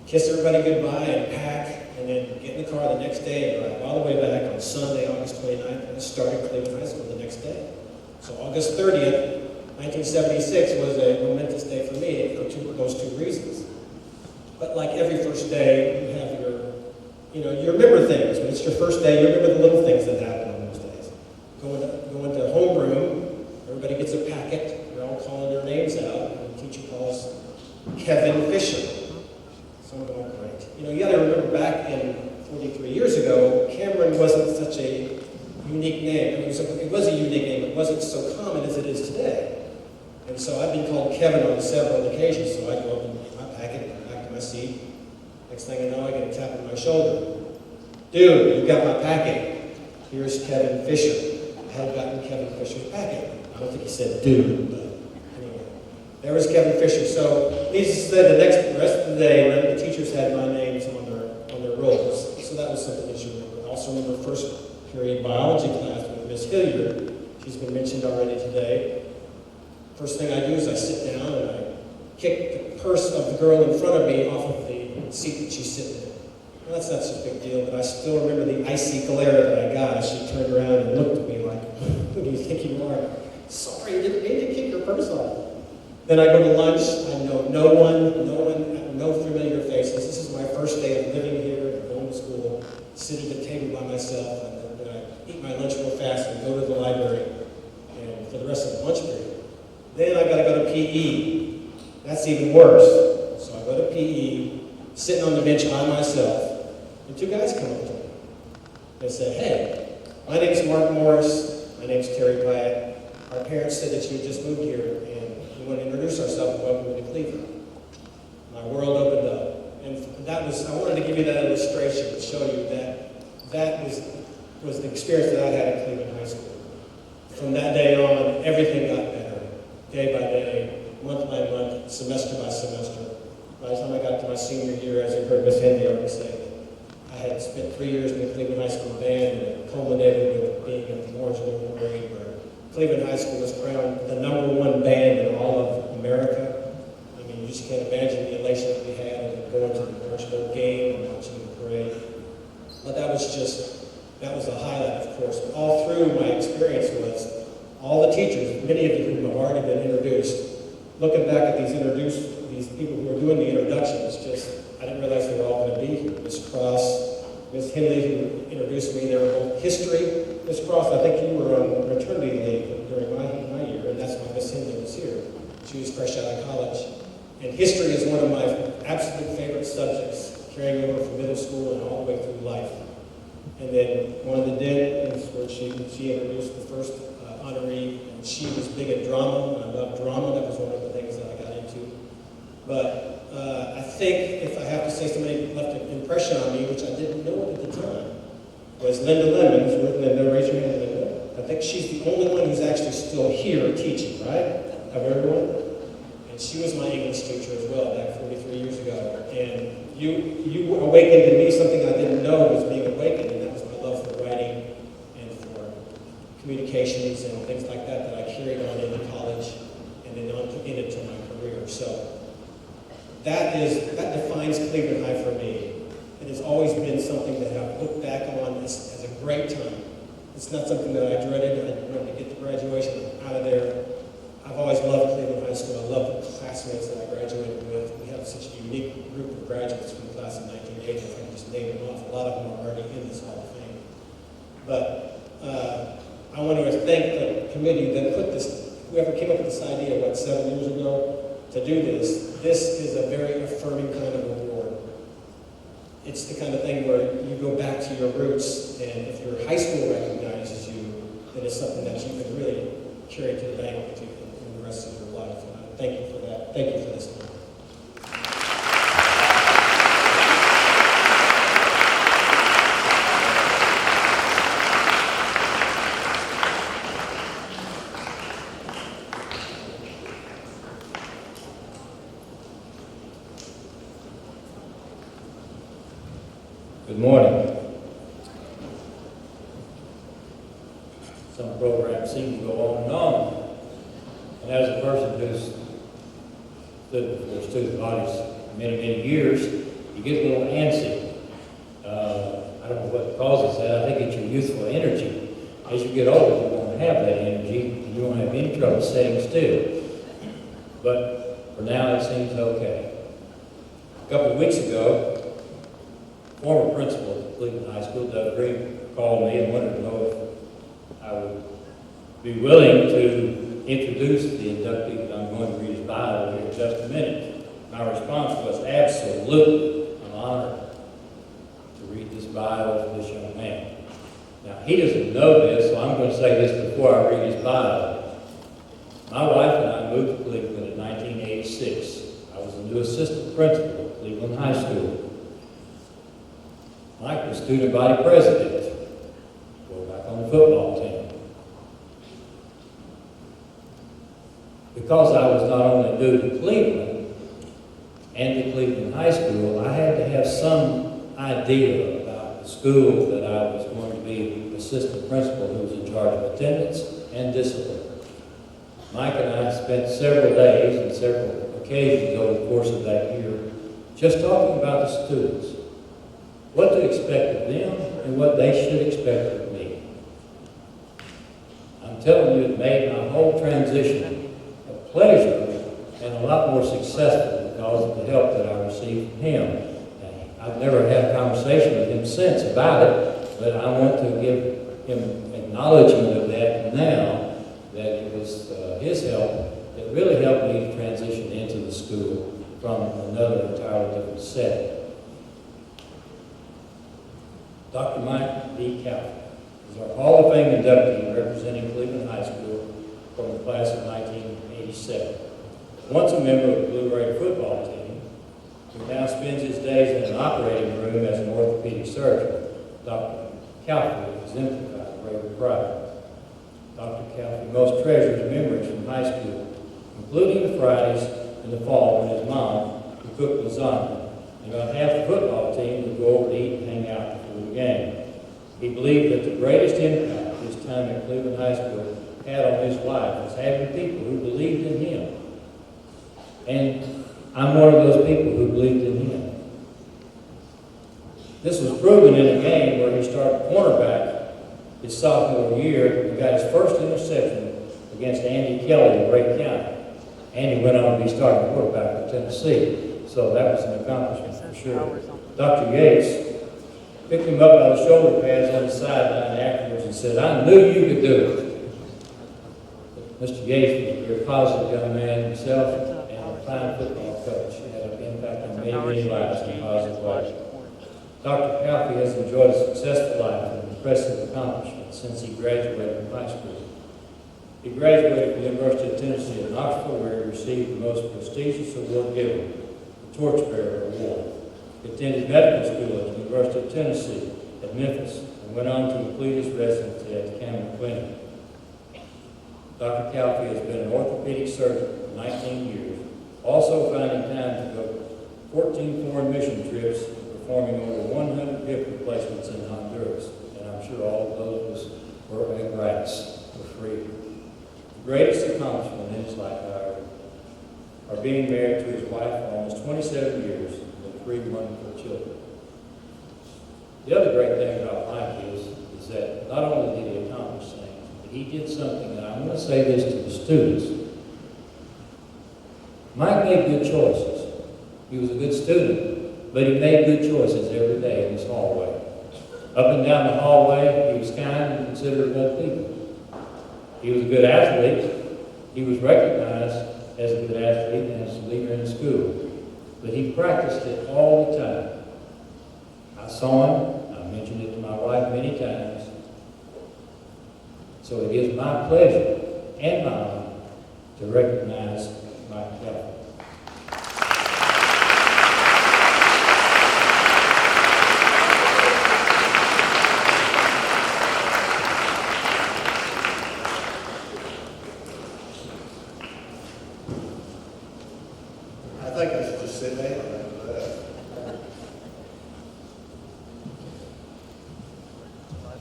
Speaker 12: kiss everybody goodbye and pack, and then get in the car the next day and drive all the way back on Sunday, August 29th, and start at Cleveland High School the next day. So August 30th, 1976 was a momentous day for me for those two reasons. But like every first day, you have you remember things. When it's your first day, you remember the little things that happen on those days. Going to homeroom, everybody gets a packet, they're all calling their names out, and the teacher calls Kevin Fisher. So I'm going, great. You got to remember back in 43 years ago, Cameron wasn't such a unique name. It was a unique name. It wasn't so common as it is today. And so I've been called Kevin on several occasions. So I go up and get my packet, go back to my seat. Next thing I know, I get a tap on my shoulder. Dude, you got my packet. Here's Kevin Fisher. I had gotten Kevin Fisher's packet. I don't think he said dude, but anyway. There was Kevin Fisher. So needless to say, the rest of the day, none of the teachers had my names on their rolls. So that was something that you remember. I also remember first period biology class with Miss Hilliard. She's been mentioned already today. First thing I do is I sit down and I kick the purse of the girl in front of me off of the seat that she's sitting in. Well, that's not such a big deal, but I still remember the icy glare that I got as she turned around and looked at me like, who do you think you are? Sorry, you didn't mean to kick your purse off. Then I go to lunch. I know no one, no familiar faces. This is my first day of living here, going to school, sitting at the table by myself. And I eat my lunch real fast and go to the library and for the rest of the lunch period. Then I got to go to PE. That's even worse. So I go to PE, sitting on the bench by myself, and two guys come up to me. They said, hey, my name's Mark Morris. My name's Terry Platt. Our parents said that you had just moved here, and we want to introduce ourselves and welcome you to Cleveland. My world opened up. And I wanted to give you that illustration to show you that was the experience that I had at Cleveland High School. From that day on, everything got better, day by day, month by month, semester by semester. By the time I got to my senior year, as you heard Miss Hendy already say, I had spent 3 years in the Cleveland High School band, and it culminated with being at the Orange Bowl Parade, where Cleveland High School was crowned the #1 band in all of America. I mean, you just can't imagine the elation that we had and going to the Orange Bowl game and watching the parade. But that was a highlight, of course. But all through my experience was all the teachers, many of whom have already been introduced. Looking back at these people who are doing the introductions, I didn't realize they were all going to be here. Miss Cross, Miss Henley, who introduced me, they were both history. Miss Cross, I think you were on maternity leave during my year, and that's why Miss Henley was here. She was fresh out of college. And history is one of my absolute favorite subjects, carrying over from middle school and all the way through life. And then one of the dinners where she introduced the first honoree, and she was big at drama. I love drama. That was one of the things that I got into. But I think if I have to say somebody left an impression on me, which I didn't know at the time, was Linda Lemons. Linda, raise your hand, Linda. I think she's the only one who's actually still here teaching, right? of everyone. And she was my English teacher as well back 43 years ago. And you awakened in me something I didn't know was being awakened, and that was my love for writing and for communications and things like that I carried on into college and then on into my career. So that defines Cleveland High for me. It has always been something that I've looked back on as a great time. It's not something that I dreaded. I wanted to get the graduation out of there. I've always loved Cleveland High School. I love the classmates that I graduated with. We have such a unique group of graduates from the class of 1980. If I can just name them off, a lot of them are already in this Hall of Fame. But I want to thank the committee that put this, whoever came up with this idea, 7 years ago, to do this. This is a very affirming kind of award. It's the kind of thing where you go back to your roots, and if your high school recognizes you, then it's something that you can really carry to the bank with you in the rest of your life. And I thank you for that. Thank you for this.
Speaker 13: Good morning. Some programs seem to go on and on. And as a person who's stood before student bodies many, many years, you get a little antsy. I don't know what causes that. I think it's your youthful energy. As you get older, you won't have that energy, and you won't have any trouble staying still. But for now, it seems okay. A couple of weeks ago, former principal of Cleveland High School, Doug Green, called me and wanted to know if I would be willing to introduce the inductee that I'm going to read his bio here in just a minute. My response was absolutely an honor to read this bio of this young man. Now, he doesn't know this, so I'm going to say this before I read his bio. My wife and I moved to Cleveland in 1986. I was the new assistant principal at Cleveland High School. Mike was student body president. Go back on the football team. Because I was not only new to Cleveland and to Cleveland High School, I had to have some idea about the school that I was going to be the assistant principal who was in charge of attendance and discipline. Mike and I spent several days and several occasions over the course of that year just talking about the students. What to expect of them and what they should expect of me. I'm telling you, it made my whole transition a pleasure and a lot more successful because of the help that I received from him. I've never had a conversation with him since about it, but I want to give him acknowledgement of that now, that it was his help that really helped me to transition into the school from another entirely different setting. Dr. Mike D. Calvin is our Hall of Fame inductee representing Cleveland High School from the class of 1987. Once a member of the Blue Raider football team, who now spends his days in an operating room as an orthopedic surgeon, Dr. Calvin exemplified Raider pride. Dr. Calvin most treasures memories from high school, including the Fridays in the fall when his mom would cook lasagna, and about half the football team would go over to eat and hang out before the game. He believed that the greatest impact his time at Cleveland High School had on his life was having people who believed in him. And I'm one of those people who believed in him. This was proven in a game where he started cornerback his sophomore year and got his first interception against Andy Kelly in Ray County. Andy went on to be starting quarterback for Tennessee. So that was an accomplishment for sure. Dr. Yates picked him up by the shoulder pads on the sideline afterwards and said, "I knew you could do it." Mr. Yates was a very positive young man himself and a fine football coach. He had an impact on many, many lives in a positive way. Dr. Calfee has enjoyed a successful life and impressive accomplishments since he graduated from high school. He graduated from the University of Tennessee in Knoxville, where he received the most prestigious award given, the Torchbearer Award. He attended medical school at the University of Tennessee at Memphis and went on to complete his residency at the Cameron Clinic. Dr. Calfee has been an orthopedic surgeon for 19 years, also finding time to go 14 foreign mission trips, performing over 100 hip replacements in Honduras. And I'm sure all of those were at gratis for free. The greatest accomplishment in his life, however, are being married to his wife for almost 27 years with 3 wonderful children. The other great thing about Mike is that not only did he accomplish things, but he did something, and I'm going to say this to the students. Mike made good choices. He was a good student, but he made good choices every day in this hallway. Up and down the hallway, he was kind and considerate of people. He was a good athlete. He was recognized as a good athlete and as a leader in school. But he practiced it all the time. I saw him. I mentioned it to my wife many times. So it is my pleasure and my honor to recognize Mike Calfee.
Speaker 14: I think I should just sit down after that.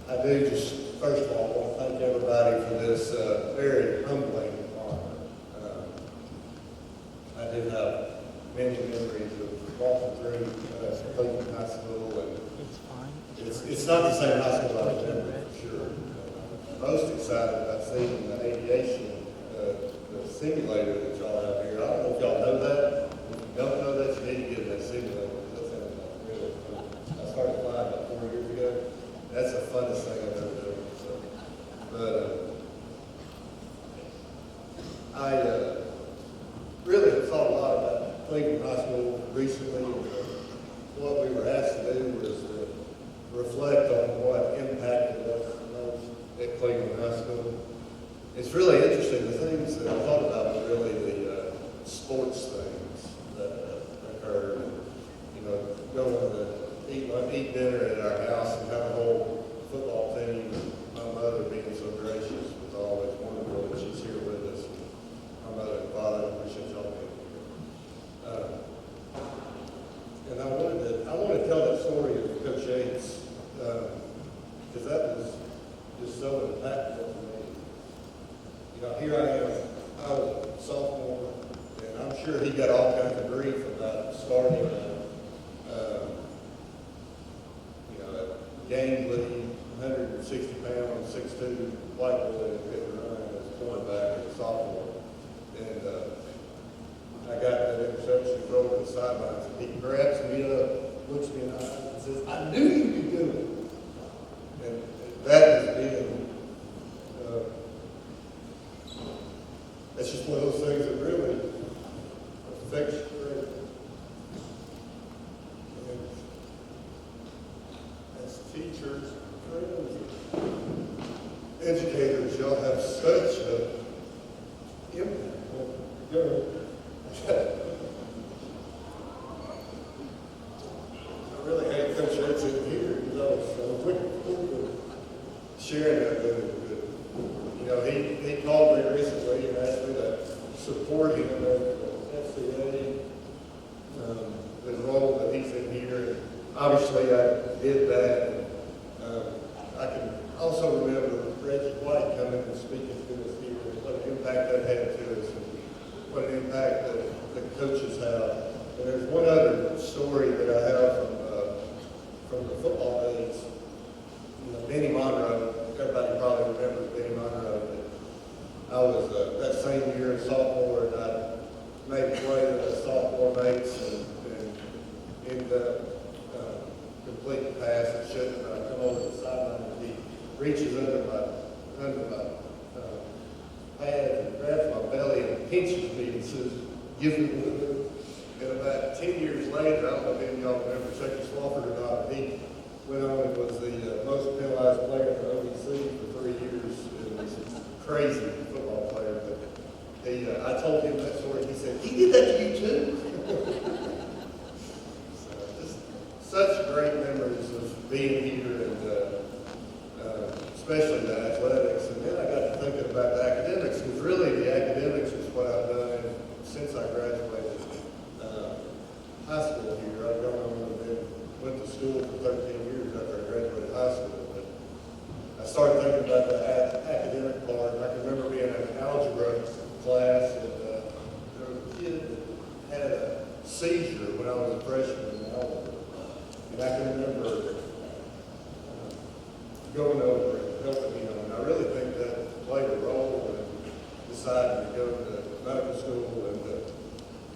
Speaker 14: I do just, first of all, want to thank everybody for this very humbling honor. I do have many memories of walking through Cleveland High School, and it's not the same high school I remember, for sure. Most excited about seeing the aviation, the simulator that y'all have here. I don't know if y'all know that. If you don't know that, you need to get in that simulator. That sounds like really fun. I started flying about 4 years ago. That's the funnest thing I've ever done. So, but I really have thought a lot about Cleveland High School recently. And, what we were asked to do was to reflect on what impacted us the most at Cleveland High School. It's really interesting. The things that I thought about were really the sports things that occurred. And, going to eat dinner at our house and have a whole football team. And my mother being so gracious was always wonderful, and she's here with us. My mother and father, I appreciate y'all being here. And I wanted to tell that story of Coach Yates because that was just so impactful to me. Here I am. I was a sophomore, and I'm sure he got all kinds of grief about starting game lead, 160 pound, 6'2", white boy that couldn't run as a quarterback as a sophomore. And I got that interception, thrown to the sidelines, and he grabs me up, looks me in the eyes, and says, "I knew you could do it." And that has been, that's just one of those things that really affects you. Teachers, friends, educators, y'all have such an impact on your I really hate Coach Yates in here, so we're sharing that with him. He called me recently and asked me to support him in the FCA, the role that he's in here. And obviously, I did that. I can also remember Reggie White coming and speaking to us here, and what an impact that had to us, and what an impact that the coaches have. And there's one other story that I have from the football days. Benny Monroe, everybody probably remembers Benny Monroe. But I was that same year a sophomore, and I made play with the sophomore mates and ended up complete the pass and shouldn't come over the sideline, and he reaches under my pads and grabs my belly and pinches me and says, "Give me one of those." And about 10 years later, I don't know if any of y'all remember Chucky Swofford or not, but he went on and was the most penalized player for OVC for 3 years. And was a crazy football player. But I told him that story. He said, "He did that to you too?" Such great memories of being here and especially the athletics. And then I got to thinking about the academics, because seizure when I was a freshman in Alabama. And I can remember going over and helping him, and I really think that played a role in deciding to go to medical school and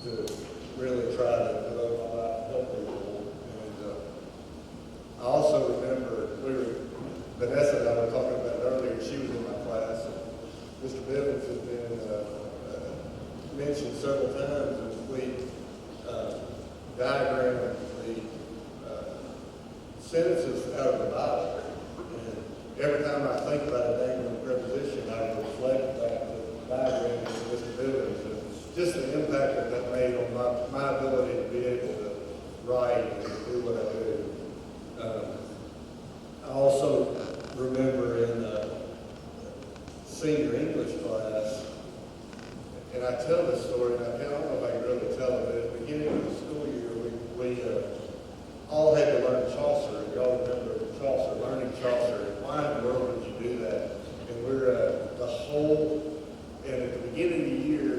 Speaker 14: to really try to devote my life to help people. And I also remember Vanessa and I were talking about it earlier. She was in my class, and Mr. Bivens has been mentioned several times, and we diagrammed the sentences out of the Bible. And every time I think about a name and preposition, I reflect back to the diagram of Mr. Bivens, and just the impact that that made on my ability to be able to write and do what I do. I also remember in senior English class, and I tell this story, and I don't know if I can really tell it, but at the beginning of the school year, we all had to learn Chaucer. Y'all remember Chaucer, learning Chaucer. Why in the world would you do that? And we're and at the beginning of the year,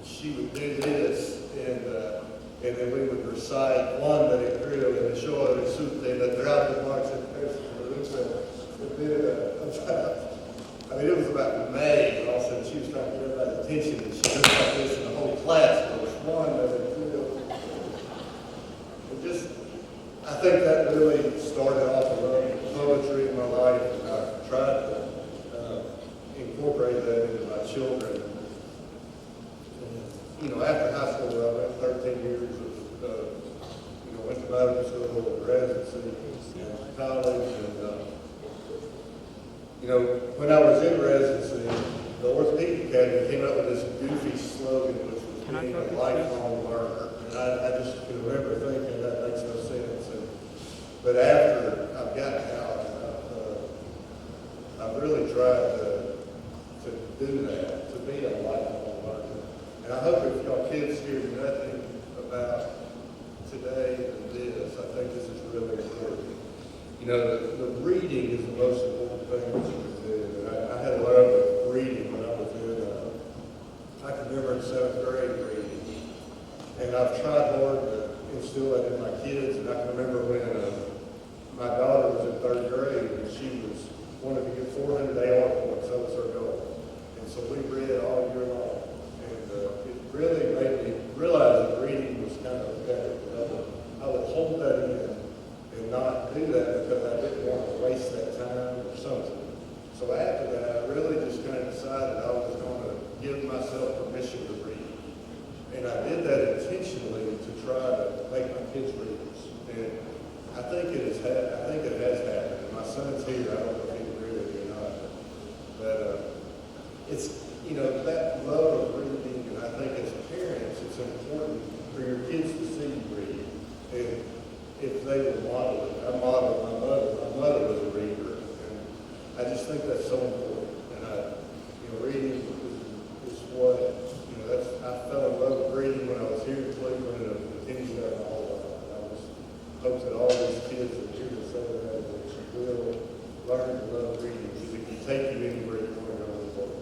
Speaker 14: she would do this, and then we would recite one that it grew in the shore and suit that throughout the marks and it was about May, and all of a sudden she was trying to get everybody's attention, and she just like this in the whole class. There was one that it grew. I think that really started off a love of poetry in my life, and I tried to incorporate that into my children. And, after high school, I went 13 years of, went to medical school, residency, and college, and, when I was in residency, the Orthopedic Academy came up with this goofy slogan, which was being a lifelong learner. And I just can remember thinking that makes no sense. But after I've gotten out, I've really tried to do that, to be a lifelong learner. And I hope if y'all kids hear nothing about today than this, I think this is really important. The reading is the most important thing that you can do. And I had a love of reading when I was I can remember in 7th grade reading. And I've tried hard to instill that in my kids. And I can remember when my daughter was in 3rd grade and she wanted to get 400 AR points. That was her goal. And so we read all year long. And it really made me realize that reading was kind of better. I would hold that in and not do that because I didn't want to waste that time or something. So after that, I really just kind of decided I was going to give myself permission to read. And I did that intentionally to try to make my kids readers. And I think it has happened. And my son's here. I don't know if he agree with me or not. But it's, that love of reading, and I think as parents, it's important for your kids to see you read. And if they would model it, I modeled my mother. My mother was a reader. And I just think that's so important. And reading is what, I fell in love with reading when I was here in Cleveland, and I've continued that my whole life. And I just hope that all these kids that hear the say that will learn to love reading, because it can take you anywhere you want to go in the world.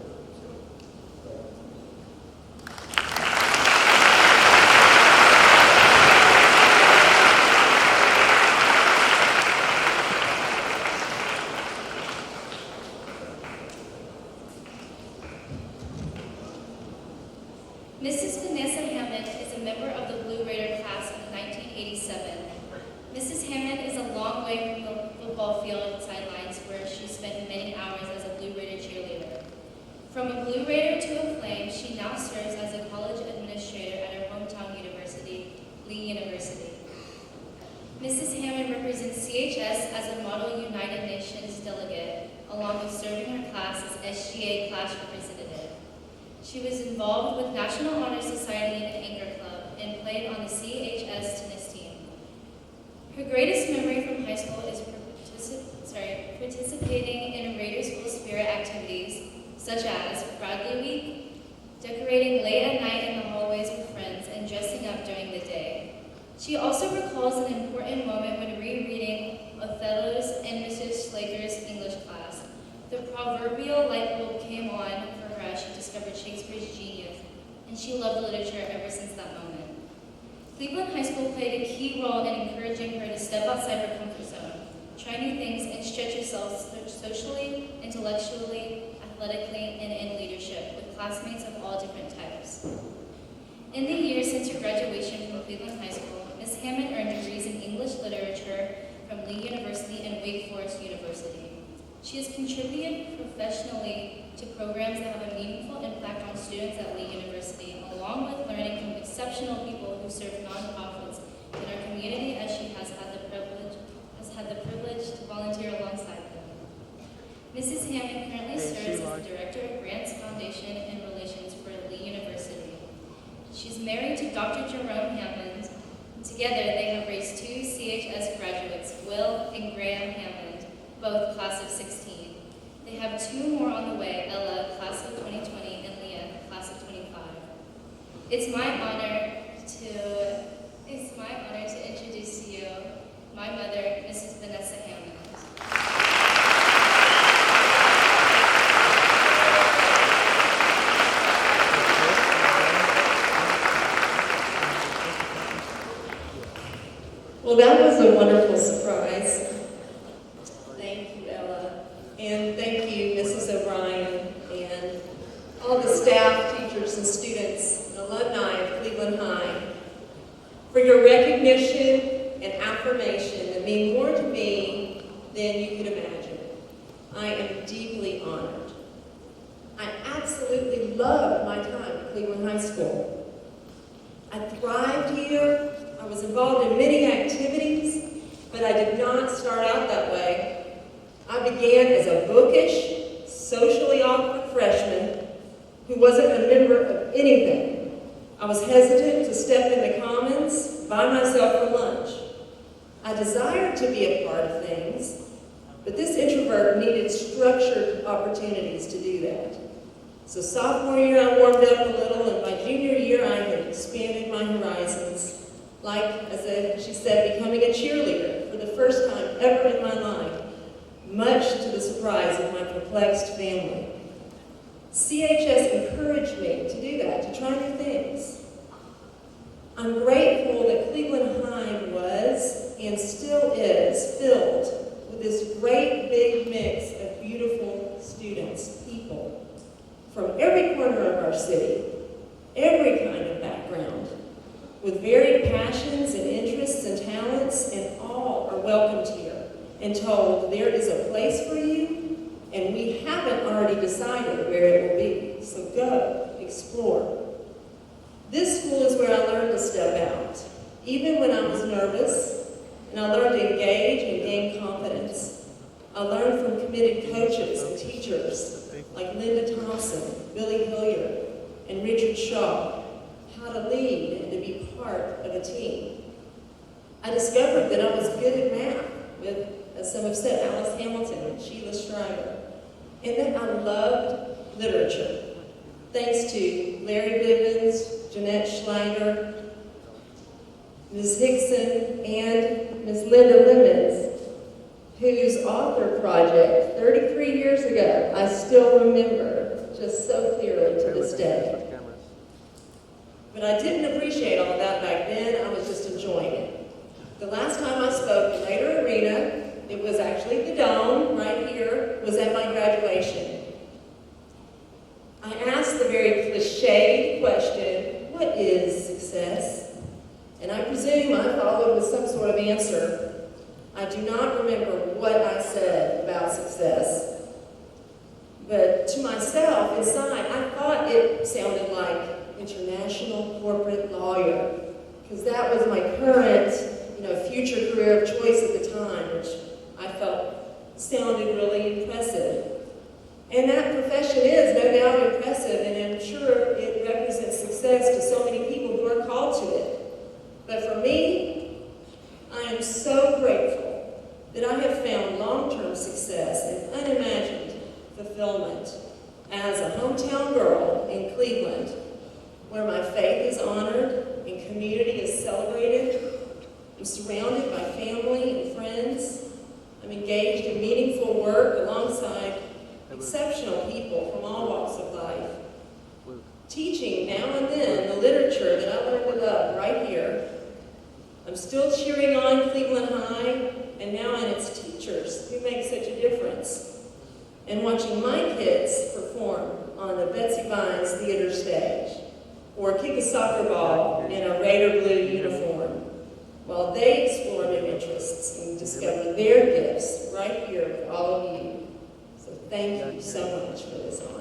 Speaker 15: Mrs. Vanessa Hammond is a member of the Blue Raider class of 1987. Mrs. Hammond is a long way from the football field and sidelines where she spent many hours as a Blue Raider cheerleader. From a Blue Raider to a Flame, she now serves as a college administrator at her hometown university, Lee University. Mrs. Hammond represents CHS as a Model United Nations delegate, along with serving her class as SGA class representative. She was involved with National Honor Society and Anchor Club and played on the CHS tennis team. Her greatest memory from high school is participating in Raider School Spirit activities such as Bradley Week, decorating late at night in the hallways with friends, and dressing up during the day. She also recalls an important moment when rereading Othello's and Mrs. Schlager's English class. The proverbial light bulb came on for her as she discovered Shakespeare's genius, and she loved literature ever since that moment. Cleveland High School played a key role in encouraging her to step outside her comfort zone, try new things, and stretch herself socially, intellectually, athletically, and in leadership with classmates of all different types. In the years since her graduation from Cleveland High School, Ms. Hammond earned degrees in English literature from Lee University and Wake Forest University. She has contributed professionally to programs that have a meaningful impact on students at Lee University, along with learning from exceptional people who serve nonprofits in our community, as she has had the privilege to volunteer alongside them. Mrs. Hammond currently serves as the Director of Grants Foundation and Relations for Lee University. She's married to Dr. Jerome Hammond. Together, they have raised 2 CHS graduates, Will and Graham Hammond, both class of 16. They have 2 more on the way, Ella, class of 2020, and Leah, class of 25. It's my honor to introduce to you my mother, Mrs. Vanessa Hammond.
Speaker 6: Well, that was a wonderful surprise. Thank you, Ella. And thank you, Mrs. O'Brien, and all the staff, teachers, and students, and alumni of Cleveland High, for your recognition and affirmation that mean more to me than you could imagine. I am deeply honored. I absolutely loved my time at Cleveland High School. I thrived here. I was involved in many activities, but I did not start out that way. I began as a bookish, socially awkward freshman who wasn't a member of anything. I was hesitant to step in the commons by myself for lunch. I desired to be a part of things, but this introvert needed structured opportunities to do that. So sophomore year, I warmed up a little, and by junior year, I had expanded my horizons. Like, as she said, becoming a cheerleader for the first time ever in my life, much to the surprise of my perplexed family. CHS encouraged me to do that, to try new things. I'm grateful that Cleveland High was, and still is, filled with this great big mix of beautiful students, people, from every corner of our city, every kind of background, with varied passions and interests and talents, and all are welcomed here and told there is a place for you, and we haven't already decided where it will be, so go, explore. This school is where I learned to step out, even when I was nervous, and I learned to engage and gain confidence. I learned from committed coaches and teachers like Linda Thompson, Billy Hilliard, and Richard Shaw, how to lead and to be part of a team. I discovered that I was good at math with, as some have said, Alice Hamilton and Sheila Schreiber, and that I loved literature, thanks to Larry Bivens, Jeanette Schlager, Ms. Hickson, and Ms. Linda Lemons, whose author project 33 years ago I still remember just so clearly to this day. But I didn't appreciate all that back then. I was just enjoying it. The last time I spoke in Raider Arena, it was actually the Dome right here, was at my graduation. I asked the very cliched question, what is success? And I presume I followed with some sort of answer. I do not remember what I said about success. But to myself, inside, I thought it sounded like international corporate lawyer, because that was my current, future career of choice at the time, which I felt sounded really impressive. And that profession is no doubt impressive, and I'm sure it represents success to so many people who are called to it. But for me, I am so grateful that I have found long-term success and unimagined fulfillment as a hometown girl in Cleveland, where my faith is honored and community is celebrated. I'm surrounded by family and friends. I'm engaged in meaningful work alongside exceptional people from all walks of life. Teaching now and then the literature that I learned to love right here I'm still cheering on Cleveland High and now on its teachers who make such a difference, and watching my kids perform on the Betsy Vines theater stage or kick a soccer ball in a Raider blue uniform while they explore new interests and discover their gifts right here with all of you. So thank you so much for this honor.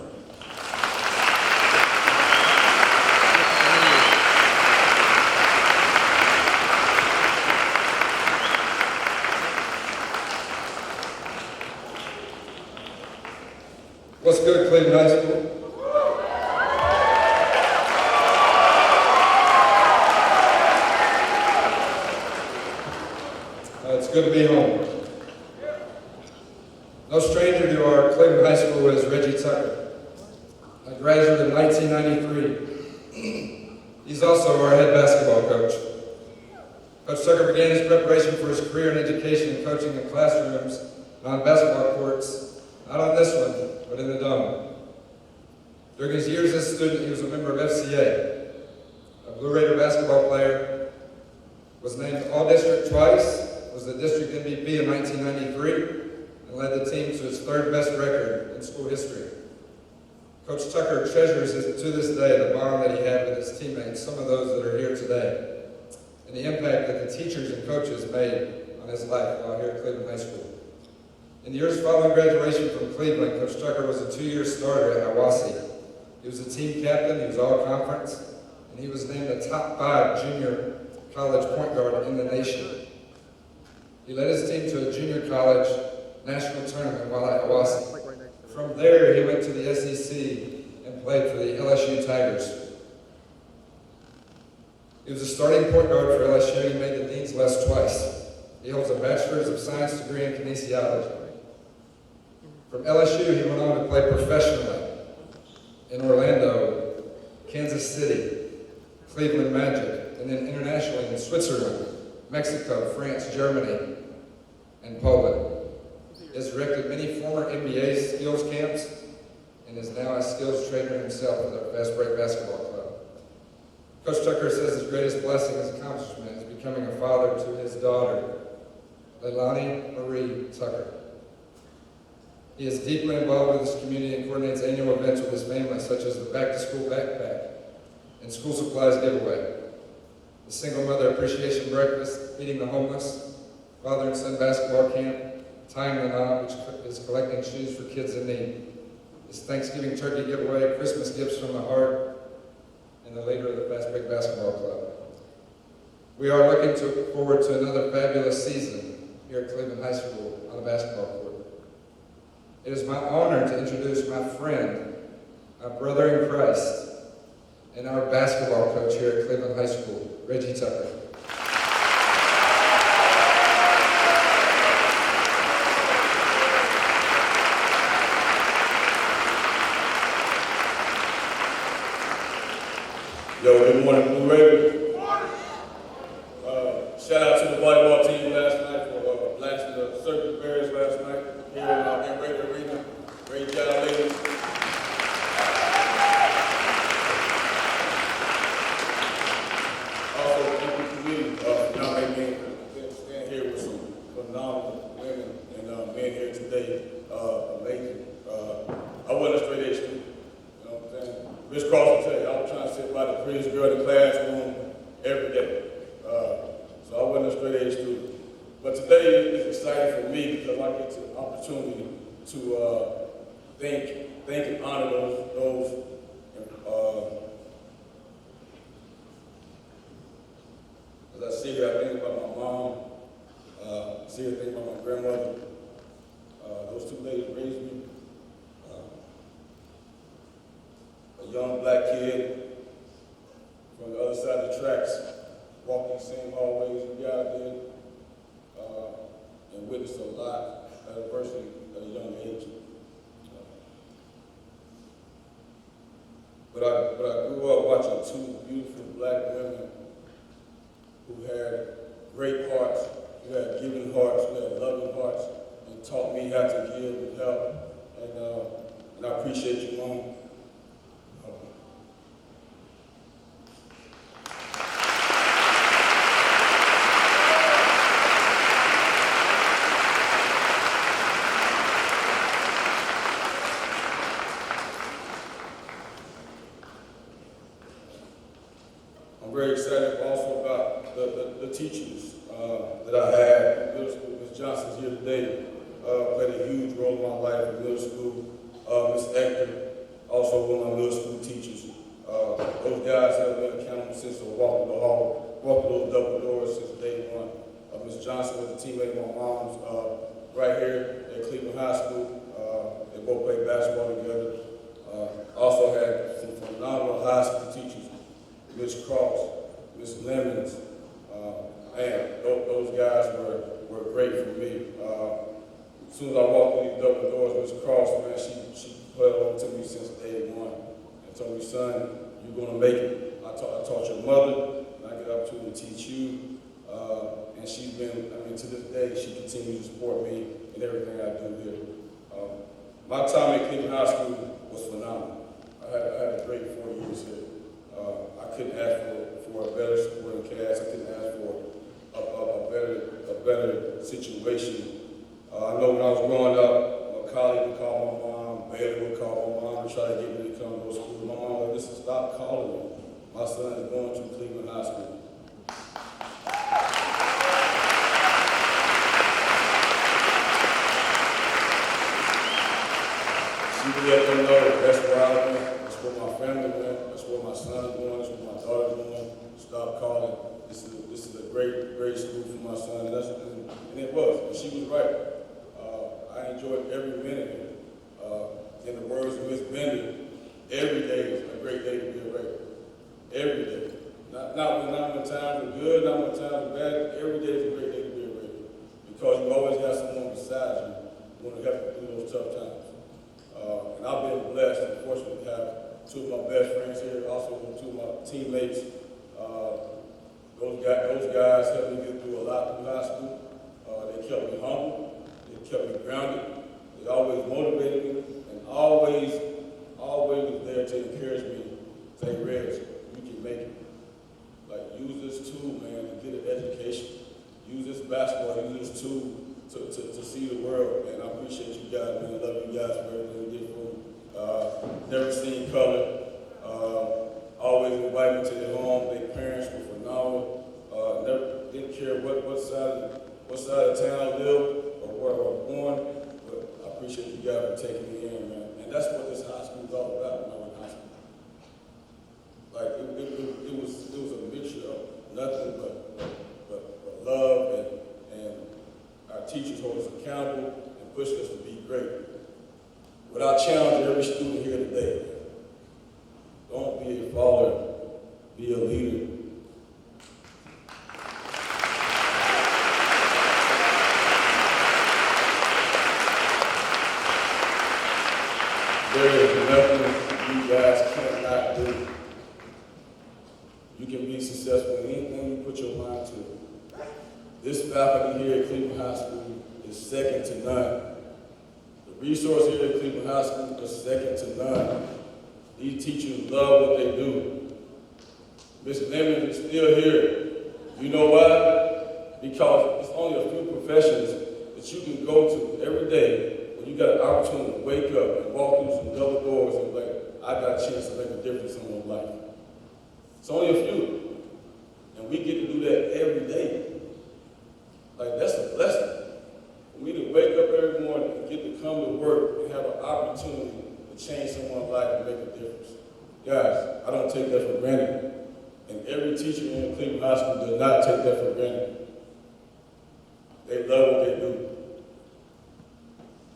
Speaker 16: What's good, Cleveland High School? It's good to be home. No stranger to our Cleveland High School is Reggie Tucker. I graduated in 1993. He's also our head basketball coach. Coach Tucker began his preparation for his career in education and coaching in classrooms and on basketball courts, not on this one, but in the Dome. During his years as a student, he was a member of FCA, a Blue Raider basketball player, was named All-District twice, was the district MVP in 1993, and led the team to its third best record in school history. Coach Tucker treasures to this day the bond that he had with his teammates, some of those that are here today, and the impact that the teachers and coaches made on his life while here at Cleveland High School. In the years following graduation from Cleveland, Coach Tucker was a 2-year starter at Hiwassee. He was a team captain, he was all-conference, and he was named the top 5 junior college point guard in the nation. He led his team to a junior college national tournament while at Hiwassee. From there, he went to the SEC and played for the LSU Tigers. He was a starting point guard for LSU and he made the Dean's List twice. He holds a Bachelor's of Science degree in kinesiology. From LSU, he went on to play professionally in Orlando, Kansas City, Cleveland Magic, and then internationally in Switzerland, Mexico, France, Germany, and Poland. He has directed many former NBA skills camps and is now a skills trainer himself at the Fast Break Basketball Club. Coach Tucker says his greatest blessing and accomplishment is becoming a father to his daughter, Leilani Marie Tucker. He is deeply involved with his community and coordinates annual events with his family, such as the back-to-school backpack and school supplies giveaway, the Single Mother Appreciation Breakfast, feeding the homeless, father and son basketball camp, Tying the Knot, which is collecting shoes for kids in need, his Thanksgiving turkey giveaway, Christmas gifts from the heart, and the leader of the Fast Break Basketball Club. We are looking forward to another fabulous season here at Cleveland High School on the basketball court. It is my honor to introduce my friend, my brother in Christ, and our basketball coach here at Cleveland High School, Reggie Tucker.
Speaker 17: Yo, good morning, Blue Raiders. Shout out to the volleyball team last night for blasting the circus bears last night here in Raider Arena. Great job, ladies. Also, thank you to me, y'all made me stand here with some phenomenal women and men here today. Amazing. I wasn't a straight A student. You know what I'm saying? Miss Cross will tell you, I was trying to sit by the prettiest girl in the classroom every day. So I wasn't a straight A student. But today is exciting for me because I get the opportunity to thank and honor those as I sit here, I think about my mom, sit here, I think about my grandmother. Those two ladies raised me. A young black kid from the other side of the tracks, walking the same hallways we got did, and witnessed a lot as a person at a young age. But I grew up watching two beautiful black women who had great hearts, who had giving hearts, who had loving hearts, and taught me how to give and help. And I appreciate you, Mom. I'm very excited also about the teachers that I had in middle school. Ms. Johnson's here today, played a huge role in my life in middle school. Ms. Ector, also one of my middle school teachers. Those guys have been accountable since I walked through the hall, walked through those double doors since day one. Ms. Johnson was a teammate of my mom's right here at Cleveland High School. They both played basketball together. Also had some phenomenal high school teachers, Ms. Cross, Ms. Lemons. Man, those guys were great for me. As soon as I walked through these double doors, Ms. Cross, man, she put it on to me since day one and told me, son, you're going to make it. I taught your mother, and I get the opportunity to teach you. And she's been, to this day, she continues to support me in everything I do here. My time at Cleveland High School was phenomenal. I had a great 4 years here. I couldn't ask for a better supporting cast. I couldn't ask for a better situation. I know when I was growing up, my colleague would call my mom, Bailey would call my mom and try to get me to come to go to school. My mom would listen, stop calling me. My son is going to Cleveland High School. She would let them know that's where I went, that's where my family went, that's where my son is going, that's where my daughter's going. Stop calling. This is a great school for my son, and it was. And she was right. I enjoyed every minute. In the words of Miss Bender, every day is a great day to be a Raider. Every day. Not when times are good, not when times are bad. Every day is a great day to be a Raider. Because you always got someone beside you who want to help you through those tough times. And I've been blessed and fortunate to have two of my best friends here, also two of my teammates. Those guys helped me get through a lot through high school. They kept me humble. They kept me grounded. They always motivated me and always was there to encourage me. Say, Reg, you can make it. Like, use this tool, man, to get an education. Use this basketball, use this tool to see the world. And I appreciate you guys, man. I love you guys for everything you did for me. Never seen color. Always invite me to their home. Their parents were phenomenal. Never didn't care what side of town I lived or where I was born, but I appreciate you guys for taking me in, man. And that's what this high school is all about when I went to high school. Like it was a mixture of nothing but love and our teachers hold us accountable and push us to be great. But I challenge every student here today. Don't be a follower, be a leader. There is nothing you guys cannot do. You can be successful in anything you put your mind to. This faculty here at Cleveland High School is second to none. The resource here at Cleveland High School is second to none. These teachers love what they do. Ms. Lemons is still here. You know why? Because it's only a few professions that you can go to every day when you got an opportunity to wake up and walk through some double doors and be like, I got a chance to make a difference in someone's life. It's only a few. And we get to do that every day. Like, that's a blessing. For me to wake up every morning and get to come to work and have an opportunity to change someone's life and make a difference. Guys, I don't take that for granted. And every teacher in Cleveland High School does not take that for granted. They love what they do.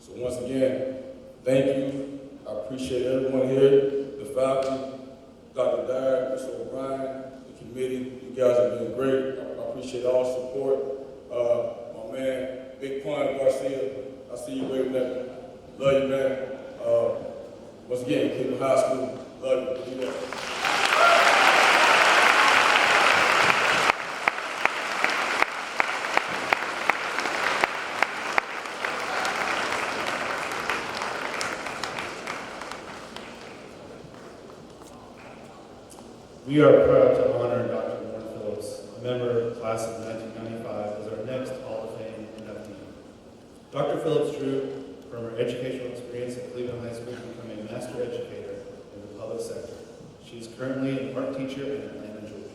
Speaker 17: So once again, thank you. I appreciate everyone here, the faculty, Dr. Dyer, Mr. O'Brien, the committee. You guys have been great. I appreciate all the support. My man, Big Pun Garcia, I see you waving at me. Love you, man. Once again, Cleveland High School, love you.
Speaker 18: We are proud to honor Dr. Warren Phillips, a member class of 1995, as our next Hall of Fame inductee. Dr. Phillips drew from her educational experience at Cleveland High School to become a master educator in the public sector. She is currently an art teacher in Atlanta, Georgia.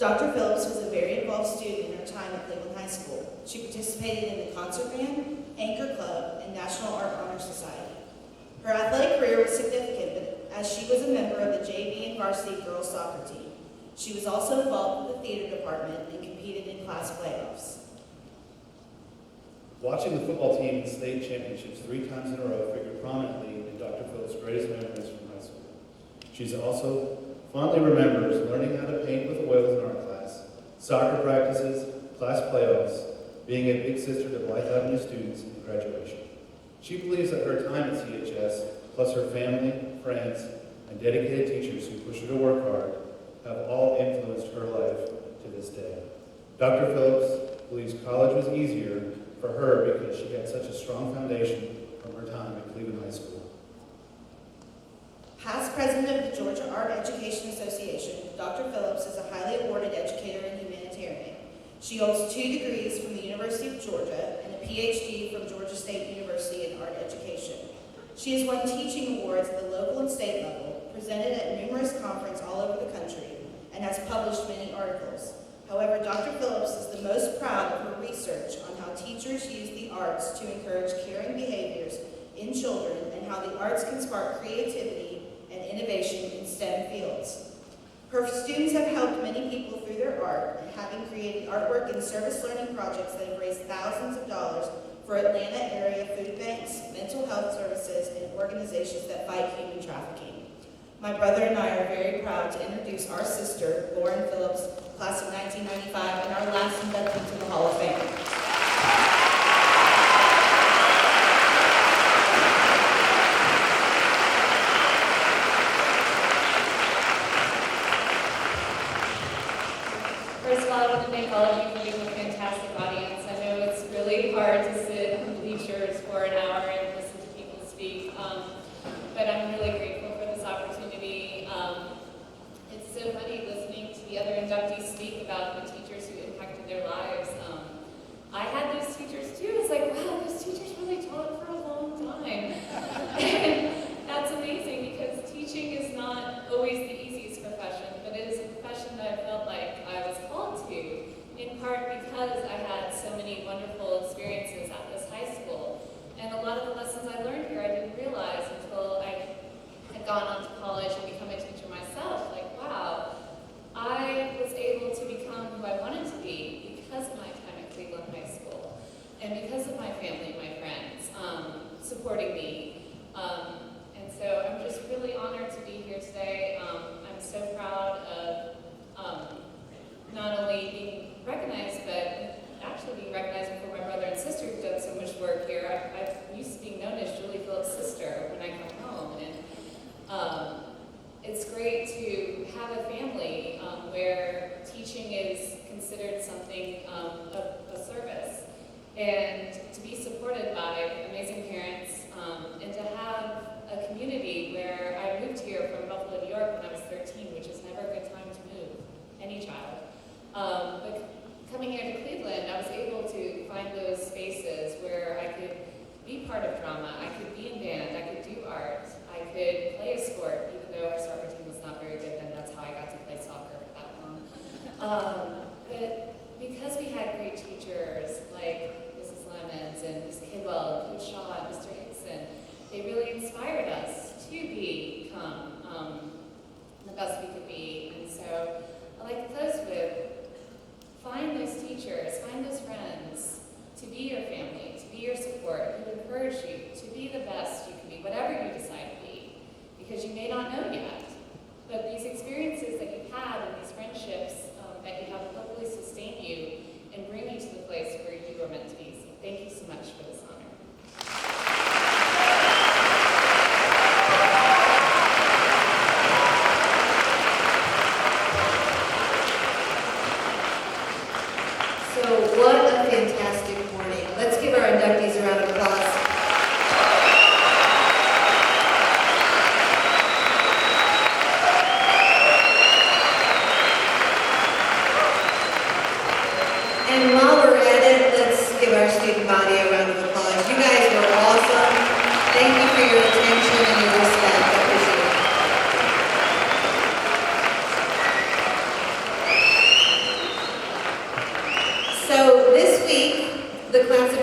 Speaker 1: Dr. Phillips was a very involved student in her time at Cleveland High School. She participated in the concert band, Anchor Club, and National Art Honor Society. Her athletic career was significant as she was a member of the JV and varsity girls soccer team. She was also involved with the theater department and competed in class playoffs.
Speaker 18: Watching the football team in state championships 3 times in a row figured prominently in Dr. Phillips' greatest memories from high school. She also fondly remembers learning how to paint with oils in art class, soccer practices, class playoffs, being a big sister to Blythe Avenue students, and graduation. She believes that her time at CHS, plus her family, friends, and dedicated teachers who push her to work hard, have all influenced her life to this day. Dr. Phillips believes college was easier for her because she had such a strong foundation from her time at Cleveland High School.
Speaker 1: Past president of the Georgia Art Education Association, Dr. Phillips is a highly awarded educator and humanitarian. She holds 2 degrees from the University of Georgia and a PhD from Georgia State University in art education. She has won teaching awards at the local and state level, presented at numerous conferences all over the country, and has published many articles. However, Dr. Phillips is the most proud of her research on how teachers use the arts to encourage caring behaviors in children and how the arts can spark creativity and innovation in STEM fields. Her students have helped many people through their art, having created artwork and service learning projects that have raised thousands of dollars for Atlanta area food banks, mental health services, and organizations that fight human trafficking. My brother and I are very proud to introduce our sister, Lauren Phillips, class of 1995, and our last inductee to the Hall of Fame.
Speaker 19: First of all, I want to thank all of you for being a fantastic audience. I know it's really hard to sit on bleachers for an hour and listen to people speak, but I'm really grateful for this opportunity. It's so funny listening to the other inductees speak about the teachers who impacted their lives. I had those teachers too. It's like, wow, those teachers really taught for a long time. And that's amazing because teaching is not always the easiest profession, but it is a profession that I felt like I was called to, in part because I had so many wonderful experiences at this high school. And a lot of the lessons I learned here I didn't realize until I had gone on to college and become a teacher myself. Like, wow, I was able to become who I wanted to be because of my time at Cleveland High School and because of my family, my friends, supporting me. And so I'm just really honored to be here today. I'm so proud of not only being recognized, but actually being recognized for my brother and sister who've done so much work here. I'm used to being known as Julie Phillips' sister when I come home. And it's great to have a family where teaching is considered something of a service. And to be supported by amazing parents and to have a community where I moved here from Buffalo, New York when I was 13, which is never a good time to move, any child. But coming here to Cleveland, I was able to find those spaces where I could be part of drama, I could be in band, I could do art, I could play a sport, even though our soccer team was not very good, then that's how I got to play soccer for that long. But because we had great teachers like Mrs. Lemons and Ms. Kidwell, Coach Shaw, and Mr. Hickson, they really inspired us to become the best we could be. And so I'd like to close with, find those teachers, find those friends, to be your family, to be your support, who encourage you to be the best you can be, whatever you decide to be, because you may not know yet. But these experiences that you've had and these friendships that you have hopefully sustain you and bring you to the place where you were meant to be. So thank you so much for this honor.
Speaker 1: So what a fantastic morning. Let's give our inductees a round of applause.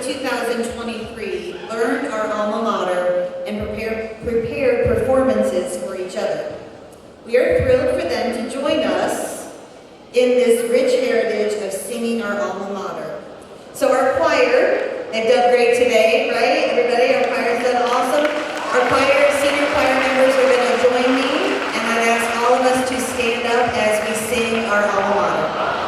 Speaker 1: of 2023 learned our alma mater and prepared performances for each other. We are thrilled for them to join us in this rich heritage of singing our alma mater. So our choir, they've done great today, right? Everybody, our choir's done awesome. Our senior choir members are going to join me, and I'd ask all of us to stand up as we sing our alma mater.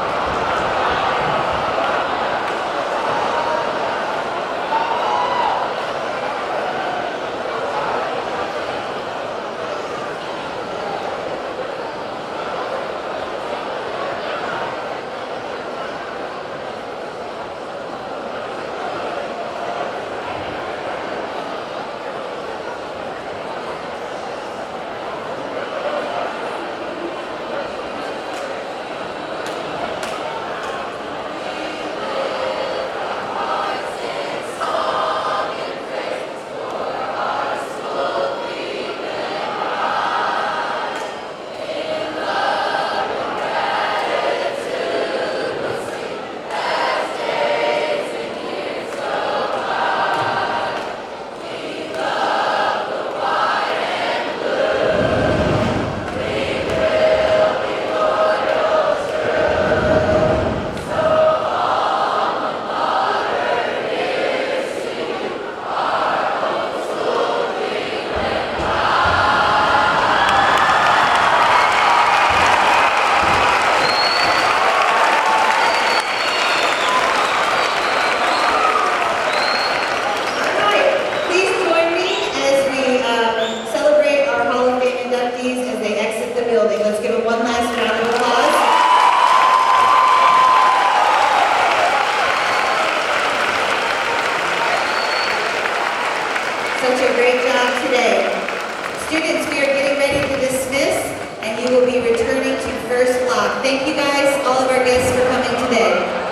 Speaker 1: Such a great job today. Students, we are getting ready to dismiss, and you will be returning to first block. Thank you guys, all of our guests, for coming today.